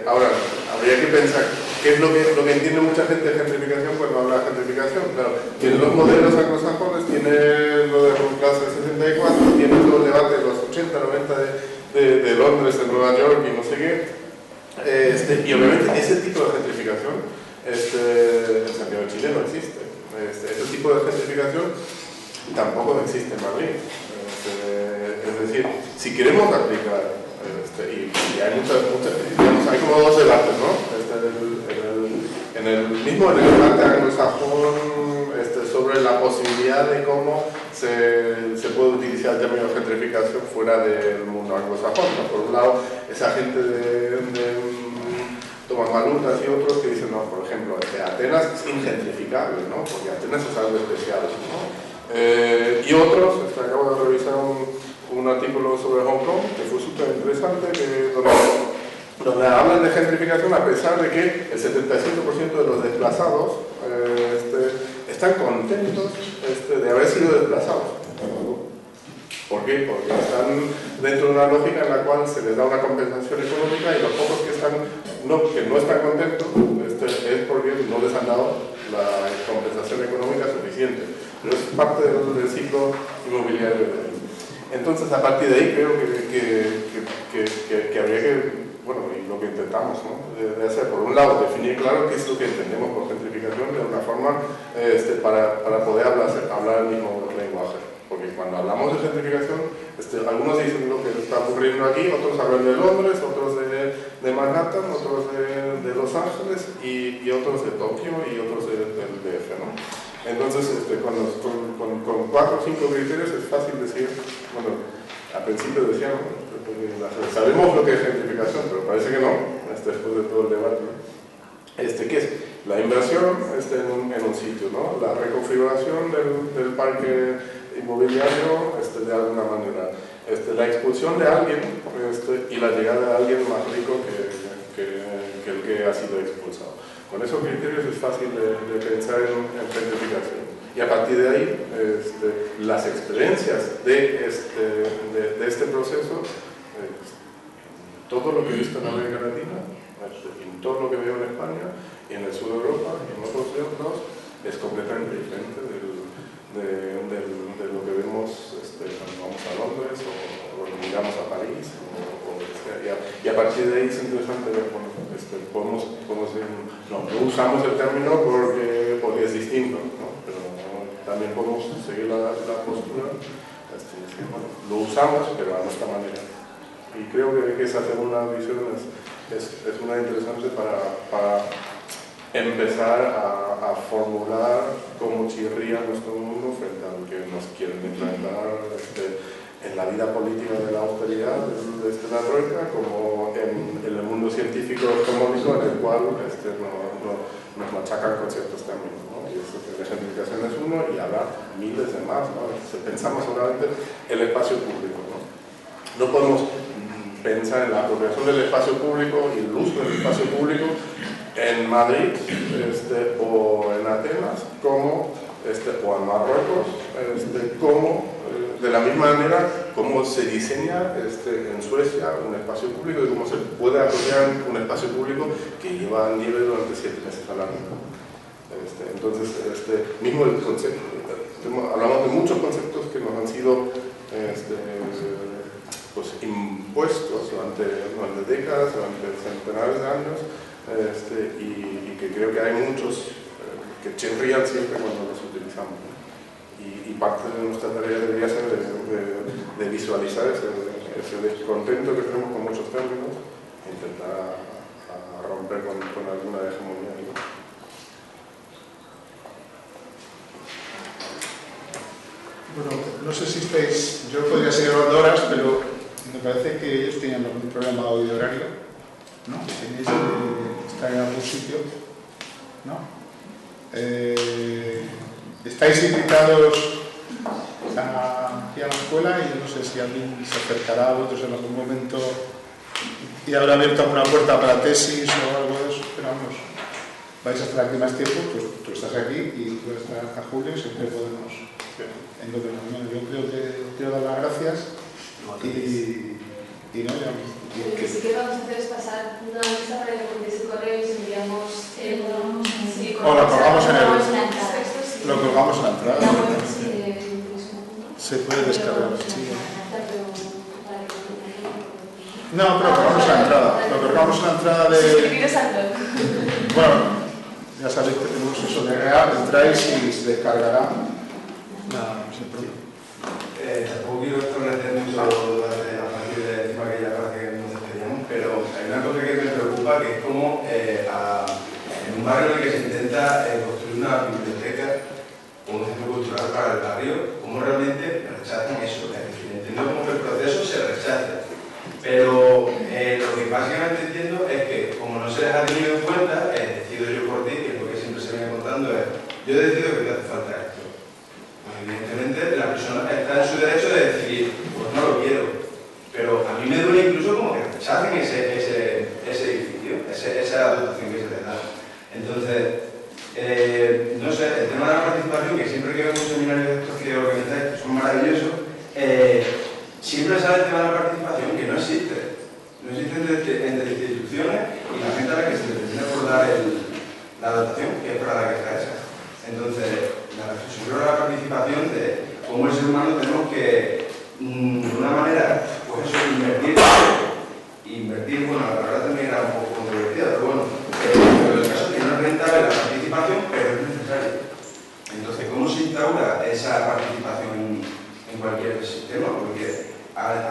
ahora habría que pensar qué es lo que entiende mucha gente de gentrificación cuando habla de gentrificación. Claro, tiene los modelos anglosajones, tiene lo de la clase de 64, tiene todo el debate de los 80, 90 de Londres, de Nueva York y no sé qué. Y obviamente ese tipo de gentrificación en Santiago de Chile no existe. Ese tipo de gentrificación tampoco existe en Madrid. Es decir, si queremos aplicar, y hay digamos, hay como dos debates, ¿no? En el debate anglosajón sobre la posibilidad de cómo se puede utilizar el término gentrificación fuera del mundo anglosajón, ¿no? Por un lado, esa gente de Tomás Malutas y otros que dicen, no, por ejemplo, Atenas es ingentrificable, ¿no? Porque Atenas es algo especial, ¿no? Y otros, acabo de revisar un artículo sobre Hong Kong que fue súper interesante, donde hablan de gentrificación a pesar de que el 75% de los desplazados están contentos de haber sido desplazados. ¿Por qué? Porque están dentro de una lógica en la cual se les da una compensación económica y los pocos que no están contentos es porque no les han dado la compensación económica suficiente, pero es parte del ciclo inmobiliario de ahí. Entonces, a partir de ahí creo que habría que, bueno, y lo que intentamos, ¿no?, de hacer, por un lado, definir claro qué es lo que entendemos por gentrificación de una forma para poder hablar el mismo lenguaje. Porque cuando hablamos de gentrificación, algunos dicen lo que está ocurriendo aquí, otros hablan de Londres, otros de Manhattan, otros de Los Ángeles y otros de Tokio y otros del DF, ¿no? Entonces, con 4 o 5 criterios es fácil decir, bueno, al principio decíamos, sabemos lo que es gentrificación, pero parece que no, después de todo el debate, ¿no? ¿Qué es? La inversión en un sitio, ¿no? La reconfiguración del parque inmobiliario de alguna manera, la expulsión de alguien y la llegada de alguien más rico que el que ha sido expulsado. Con esos criterios es fácil de pensar en gentrificación. Y a partir de ahí, las experiencias de este proceso, todo lo que he visto en América Latina, en todo lo que veo en España, y en el sur de Europa, y en otros lados, es completamente diferente de lo que vemos cuando vamos a Londres o cuando miramos a París. Y a partir de ahí es interesante ver, bueno, podemos decir, no usamos el término porque es distinto, ¿no? Pero también podemos seguir la postura, decir, bueno, lo usamos, pero a nuestra manera. Y creo que esa segunda visión es una interesante para empezar a formular cómo chirría nuestro mundo frente a lo que nos quieren implantar en la vida política de la austeridad desde la troika, como en el mundo científico económico en el cual nos machacan con ciertos términos, ¿no? Y esto que la gentrificación es uno y habrá miles de más, ¿no? Pensamos solamente el espacio público, ¿no? No podemos pensar en la apropiación del espacio público y el uso del espacio público en Madrid o en Atenas o en Marruecos como de la misma manera como se diseña en Suecia un espacio público y cómo se puede apropiar un espacio público que lleva en nieve durante 7 meses al año. Entonces, mismo el concepto, hablamos de muchos conceptos que nos han sido pues, impuestos durante décadas, durante centenares de años, y que creo que hay muchos que chirrían siempre cuando los utilizamos. Y parte de nuestra tarea debería ser de visualizar ese descontento que tenemos con muchos términos e intentar romper con alguna hegemonía. Bueno, no sé si estáis, yo podría seguir hablando horas, pero me parece que ellos tenían algún problema hoy de horario, ¿no? Tenéis que estar en algún sitio, ¿no? Estáis invitados aquí a la escuela y yo no sé si alguien se acercará a vosotros en algún momento y habrá abierto alguna puerta para tesis o algo de eso, pero vamos, vais a estar aquí más tiempo, tú estás aquí y tú estás a Julio, siempre podemos encontrar. Yo creo que quiero dar las gracias y no, ya. Lo que sí que vamos a hacer es pasar una lista para que mandéis el correo y os enviamos o lo colgamos en el... textos. Lo colgamos en la entrada. Sí, se puede descargar. Sí. No, pero lo colgamos en la entrada. Lo colgamos en la entrada de... Suscribiros al blog. Bueno, ya sabéis que tenemos eso de real, entráis y se descargará. Nada, sin problema. Tampoco quiero establecer mucho a partir de encima aquella frase que nos despedíamos, pero hay una cosa que me preocupa, que es como en un barrio en el que se intenta construir una biblioteca o un centro cultural para el barrio, cómo realmente rechazan eso. Es decir, entiendo cómo el proceso se rechaza, pero lo que básicamente entiendo es que como no se les ha tenido en cuenta, decido yo por ti, que es lo que siempre se viene contando, es yo decido que te hace falta esto. Evidentemente la persona está en su derecho de decidir, pues no lo quiero, pero a mí me duele incluso como que rechacen ese edificio, esa dotación que se les da. Entonces, no sé, el tema de la participación, que siempre que vemos seminarios de estos que organizáis, que son maravillosos, siempre sale el tema de la participación, que no existe. No existe entre instituciones y la gente a la que se le termina por dar la dotación,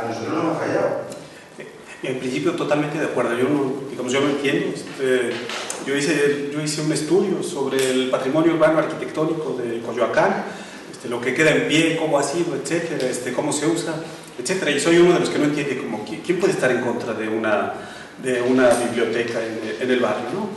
a nosotros nos ha fallado. En principio totalmente de acuerdo, yo no entiendo. Yo hice un estudio sobre el patrimonio urbano arquitectónico de Coyoacán, lo que queda en pie, cómo ha sido, etcétera, cómo se usa, etcétera, y soy uno de los que no entiende quién puede estar en contra de una biblioteca en el barrio, ¿no?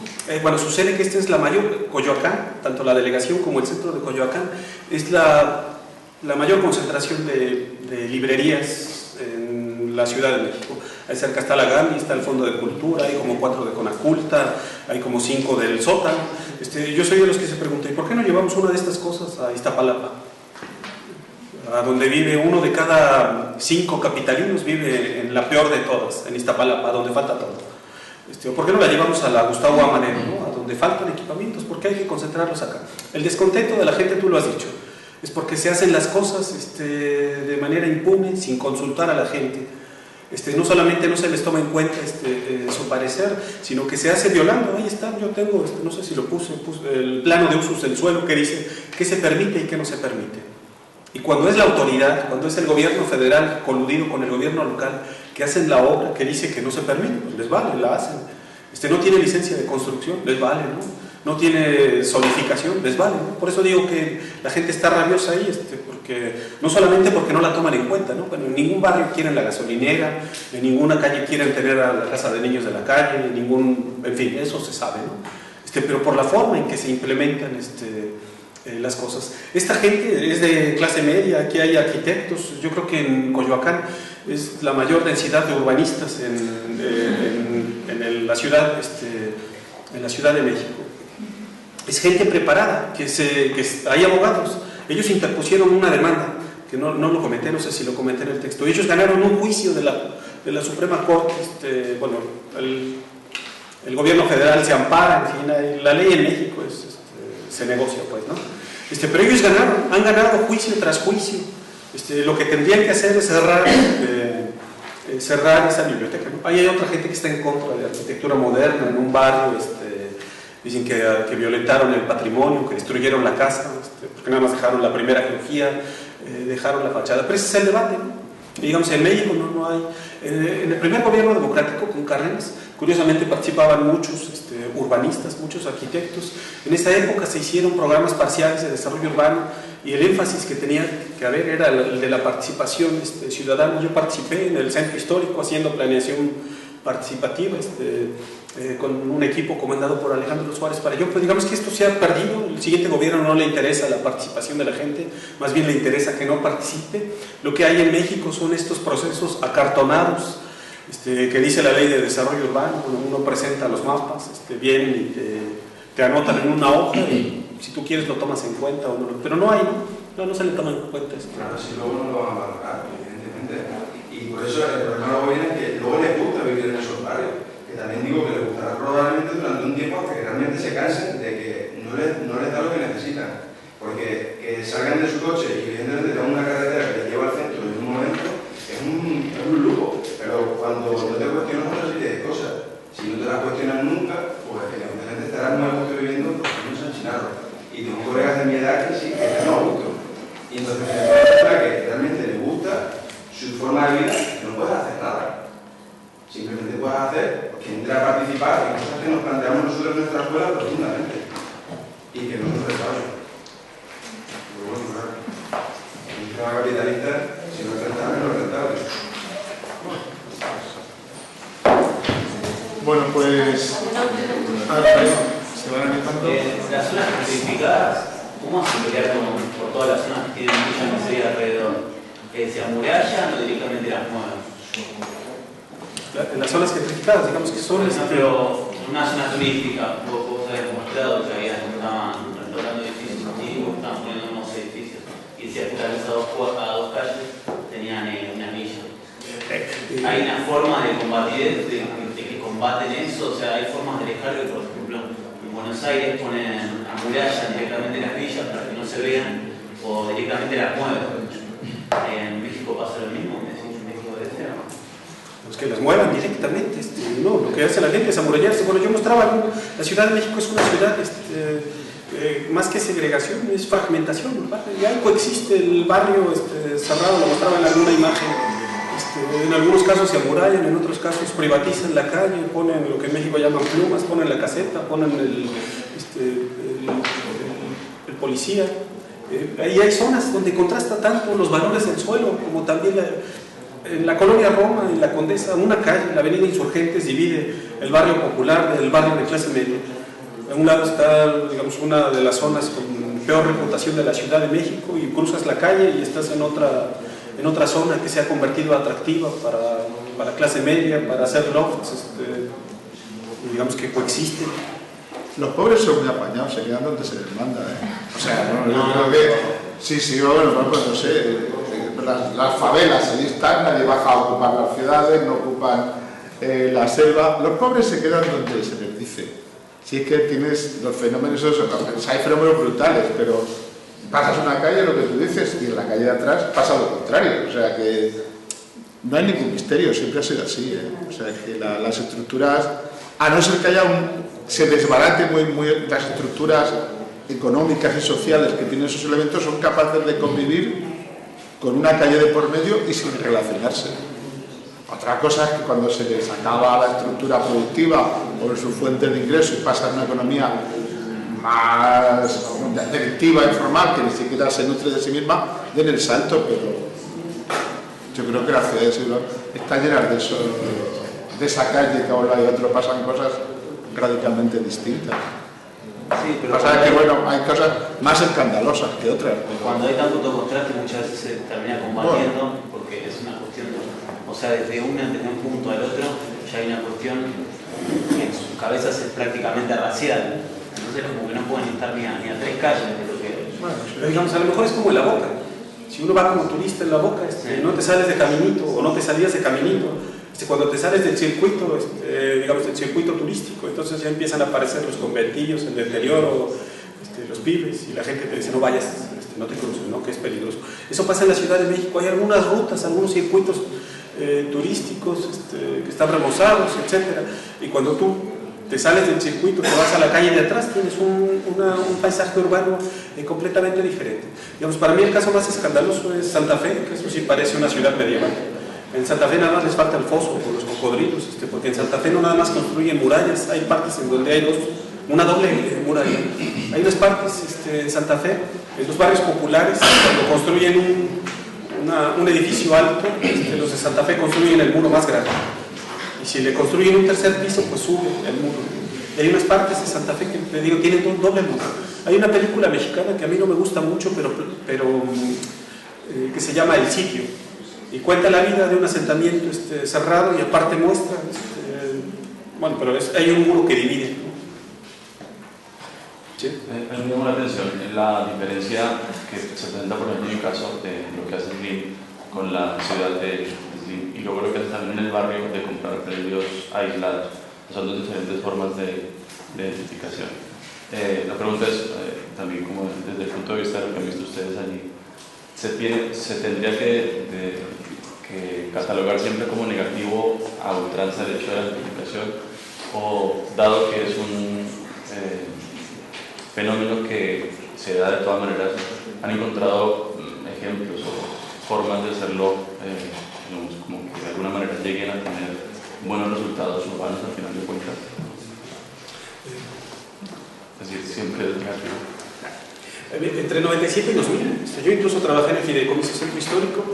Bueno, sucede que esta es la mayor, Coyoacán, tanto la delegación como el centro de Coyoacán, es la mayor concentración de librerías en la Ciudad de México. Ahí cerca está la GAMI, está el Fondo de Cultura, hay como 4 de Conaculta, hay como 5 del Sótano. Yo soy de los que se preguntan, ¿y por qué no llevamos una de estas cosas a Iztapalapa? A donde vive uno de cada 5 capitalinos, vive en la peor de todas, en Iztapalapa, donde falta todo. ¿Por qué no la llevamos a la Gustavo Amadero, ¿no? A donde faltan equipamientos? ¿Por qué hay que concentrarlos acá? El descontento de la gente, tú lo has dicho, es porque se hacen las cosas de manera impune, sin consultar a la gente. No solamente no se les toma en cuenta su parecer, sino que se hace violando. Ahí está, yo tengo, no sé si lo puse el plano de usos del suelo que dice qué se permite y qué no se permite. Y cuando es la autoridad, cuando es el gobierno federal coludido con el gobierno local, que hacen la obra que dice que no se permite, pues les vale, la hacen. No tiene licencia de construcción, les vale, ¿no? No tiene zonificación, les vale, ¿no? Por eso digo que la gente está rabiosa ahí, porque no solamente porque no la toman en cuenta, ¿no? Bueno, en ningún barrio quieren la gasolinera, en ninguna calle quieren tener a la casa de niños de la calle, en fin, eso se sabe, ¿no? Pero por la forma en que se implementan las cosas. Esta gente es de clase media, aquí hay arquitectos, yo creo que en Coyoacán es la mayor densidad de urbanistas en la ciudad de México. Es gente preparada, hay abogados. Ellos interpusieron una demanda, que no lo comenté, no sé si lo comenté en el texto. Ellos ganaron un juicio de la Suprema Corte. Bueno, el gobierno federal se ampara, en fin, la ley en México se negocia, pues, ¿no? Pero ellos han ganado juicio tras juicio. Lo que tendrían que hacer es cerrar esa biblioteca, ¿no? Ahí hay otra gente que está en contra de arquitectura moderna en un barrio. Dicen que violentaron el patrimonio, que destruyeron la casa, porque nada más dejaron la primera crujía, dejaron la fachada. Pero ese es el debate, ¿no? Digamos, en México no hay. En el primer gobierno democrático, con Cárdenas, curiosamente participaban muchos urbanistas, muchos arquitectos. En esa época se hicieron programas parciales de desarrollo urbano y el énfasis que tenía que haber era el de la participación ciudadana. Yo participé en el centro histórico haciendo planeación participativa, con un equipo comandado por Alejandro Suárez Parellón, pero digamos que esto se ha perdido. El siguiente gobierno no le interesa la participación de la gente, más bien le interesa que no participe. Lo que hay en México son estos procesos acartonados, que dice la ley de desarrollo urbano. Uno presenta los mapas, vienen y te anotan en una hoja y si tú quieres lo tomas en cuenta o no, pero no hay, no se le toma en cuenta esto. Claro, si luego no lo van a valorar, evidentemente, y por eso el problema luego viene que luego les gusta vivir en esos barrios. Que también digo que les gustará probablemente durante un tiempo hasta que realmente se cansen de que no les da lo que necesitan. Porque que salgan de su coche y evidentemente tengan una carretera que les lleva al centro en un momento es un lujo. Pero cuando no te cuestionas otra serie de cosas, si no te las cuestionas nunca, pues evidentemente estarás muy a gusto viviendo porque no se han chinado. Y tengo colegas de mi edad que sí, que están a gusto. Y entonces, para que realmente les gusta su forma de vida, no puedes hacer nada. Simplemente puedes hacer que entre a participar en cosas que nos planteamos nosotros en nuestra escuela profundamente y que no nos desarrollen. Pero bueno, claro, el sistema capitalista, si no es rentable, no es rentable. Bueno, pues... se van anotando. Las zonas gentrificadas, ¿cómo se pelear por todas las zonas que tienen mucha miseria alrededor? ¿Se amurallan o directamente las mueven? En las zonas gentrificadas, digamos que son... Pero una zona turística, vos habías mostrado que estaban restaurando edificios antiguos, estaban poniendo nuevos edificios y se atravesado a dos calles, tenían una villa. ¿Hay una forma de combatir, de que combaten eso? O sea, hay formas de dejar que, por ejemplo, en Buenos Aires amurallan directamente las villas para que no se vean o directamente las mueven. En México pasa lo mismo, en México debe ser, ¿no? Pues que las muevan directamente, no, lo que hace la gente es amurallarse. Bueno, yo mostraba, la Ciudad de México es una ciudad, más que segregación, es fragmentación, ¿verdad? Y ahí coexiste el barrio cerrado, lo mostraba en alguna imagen, En algunos casos se amurallan, en otros casos privatizan la calle, ponen lo que en México llaman plumas, ponen la caseta, ponen el policía. Ahí hay zonas donde contrasta tanto los valores del suelo como también en la colonia Roma, en la Condesa, una calle, la avenida Insurgentes, divide el barrio popular del barrio de clase media. A un lado está, digamos, una de las zonas con peor reputación de la Ciudad de México, y cruzas la calle y estás en otra zona que se ha convertido atractiva para clase media, para hacer lofts, digamos que coexisten. Los pobres son muy apañados, se quedan donde se les manda, ¿eh? O sea, yo creo que... Sí, bueno, pues no sé, las favelas ahí están, nadie baja a ocupar las ciudades, no ocupan la selva. Los pobres se quedan donde se les dice. Si es que tienes los fenómenos, hay fenómenos brutales, pero pasas una calle, lo que tú dices, y en la calle de atrás pasa lo contrario. O sea que no hay ningún misterio, siempre ha sido así, ¿eh? O sea que las estructuras, a no ser que haya se desbarate muy las estructuras económicas y sociales que tienen esos elementos, son capaces de convivir con una calle de por medio y sin relacionarse. Otra cosa es que cuando se les acaba la estructura productiva o sus fuentes de ingreso y pasa a una economía más delictiva, informal, que ni siquiera se nutre de sí misma, den el salto, pero yo creo que las ciudades están llenas de eso, de esa calle que ahora y otro pasan cosas radicalmente distintas. Sí, pero pasa que bueno, hay cosas más escandalosas que otras. Cuando hay tanto contraste muchas veces se termina combatiendo, porque es una cuestión, o sea, desde un punto al otro ya hay una cuestión que en sus cabezas es prácticamente racial. Entonces como que no pueden estar ni a 3 calles de lo que... Bueno, digamos, a lo mejor es como en La Boca. Si uno va como turista en La Boca, no te sales de Caminito o no te salías de Caminito. Cuando te sales del circuito, digamos, del circuito turístico, entonces ya empiezan a aparecer los conventillos, el deterioro, los pibes, y la gente te dice no vayas, no te cruces, ¿no? Que es peligroso. Eso pasa en la Ciudad de México, hay algunas rutas, algunos circuitos turísticos que están remozados, etc. Y cuando tú te sales del circuito, te vas a la calle de atrás, tienes un paisaje urbano completamente diferente. Digamos, para mí el caso más escandaloso es Santa Fe, que eso sí parece una ciudad medieval. En Santa Fe nada más les falta el foso con los cocodrilos, porque en Santa Fe no nada más construyen murallas, hay partes en donde hay una doble muralla. Hay unas partes en Santa Fe, en los barrios populares, cuando construyen un edificio alto, los de Santa Fe construyen el muro más grande. Y si le construyen un tercer piso, pues sube el muro. Y hay unas partes de Santa Fe que, te digo, tienen un doble muro. Hay una película mexicana que a mí no me gusta mucho, pero que se llama El Sitio. Y cuenta la vida de un asentamiento cerrado y aparte muestra, bueno, pero hay un muro que divide, ¿no? ¿Sí? Me llamó la atención la diferencia que se presenta, por ejemplo, en el caso de lo que hace Slim con la ciudad de Slim y luego lo que hace también en el barrio de comprar predios aislados. Son dos diferentes formas de identificación. La pregunta es, también como desde el punto de vista de lo que han visto ustedes allí, ¿se tendría que catalogar siempre como negativo a ultranza el hecho de la identificación, o dado que es un fenómeno que se da de todas maneras, han encontrado ejemplos o formas de hacerlo, digamos, como que de alguna manera lleguen a tener buenos resultados urbanos al final de cuentas? Es decir, siempre es negativo. Entre 97 y 2000, yo incluso trabajé en el Fideicomiso Centro Histórico.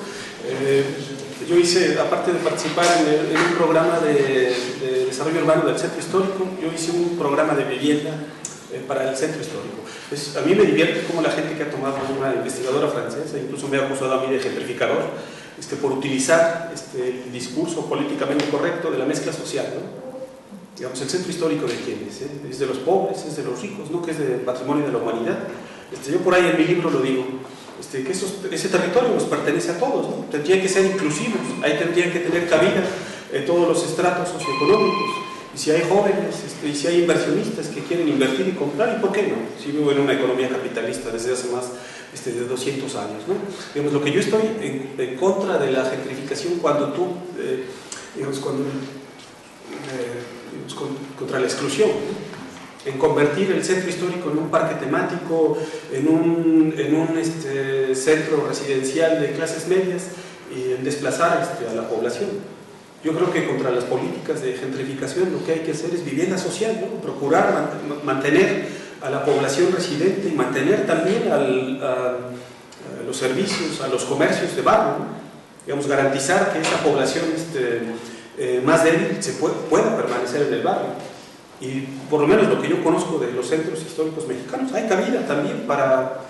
Yo hice, aparte de participar en un programa de desarrollo urbano del Centro Histórico, yo hice un programa de vivienda para el Centro Histórico. A mí me divierte como la gente que ha tomado, una investigadora francesa, incluso me ha acusado a mí de gentrificador, por utilizar el discurso políticamente correcto de la mezcla social, ¿no? Digamos, el Centro Histórico, ¿de quién es? Es de los pobres, es de los ricos, ¿no? Que es del patrimonio de la humanidad. Yo por ahí en mi libro lo digo, que ese territorio nos pertenece a todos, ¿no? Tendrían que ser inclusivos, ahí tendrían que tener cabida todos los estratos socioeconómicos, y si hay jóvenes, y si hay inversionistas que quieren invertir y comprar, ¿y por qué no? Si vivo en una economía capitalista desde hace más de 200 años, ¿no? Digamos, lo que yo estoy en contra de la gentrificación cuando tú, contra la exclusión, ¿no? En convertir el centro histórico en un parque temático, en un centro residencial de clases medias, en desplazar a la población. Yo creo que contra las políticas de gentrificación lo que hay que hacer es vivienda social, ¿no? Procurar mantener a la población residente y mantener también a los servicios, a los comercios de barrio, ¿no? Digamos, garantizar que esa población más débil pueda permanecer en el barrio. Y por lo menos lo que yo conozco de los centros históricos mexicanos, hay cabida también para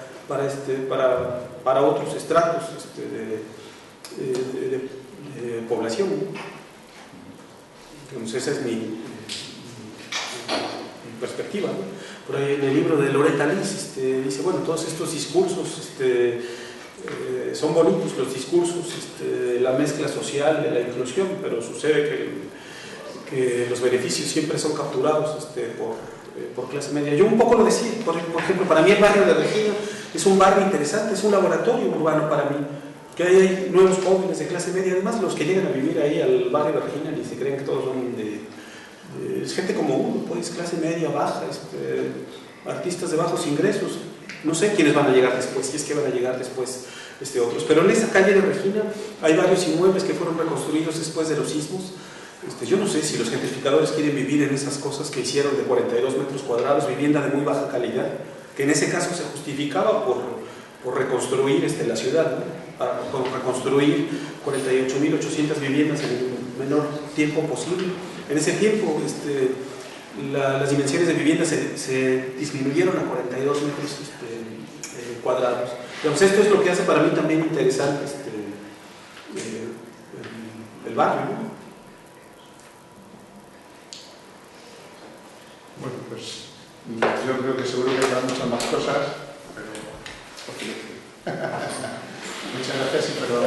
otros estratos de población, ¿no? Entonces esa es mi perspectiva, ¿no? Por ahí en el libro de Loretta Lyss dice, bueno, todos estos discursos son bonitos, los discursos de la mezcla social, de la inclusión, pero sucede que los beneficios siempre son capturados por clase media. Yo un poco lo decía, por ejemplo, para mí el barrio de Regina es un barrio interesante, es un laboratorio urbano para mí, que hay nuevos jóvenes de clase media, además los que llegan a vivir ahí al barrio de Regina ni se creen que todos son es gente como uno, pues clase media, baja, artistas de bajos ingresos, no sé quiénes van a llegar después, si es que van a llegar después otros, pero en esa calle de Regina hay varios inmuebles que fueron reconstruidos después de los sismos. Yo no sé si los gentrificadores quieren vivir en esas cosas que hicieron de 42 metros cuadrados, vivienda de muy baja calidad, que en ese caso se justificaba por reconstruir la ciudad, ¿no? Por reconstruir 48.800 viviendas en el menor tiempo posible. En ese tiempo las dimensiones de vivienda se disminuyeron a 42 metros cuadrados. Entonces esto es lo que hace para mí también interesante el barrio, ¿no? Bueno, pues yo creo que seguro que habrá muchas más cosas, pero... Muchas gracias y perdón.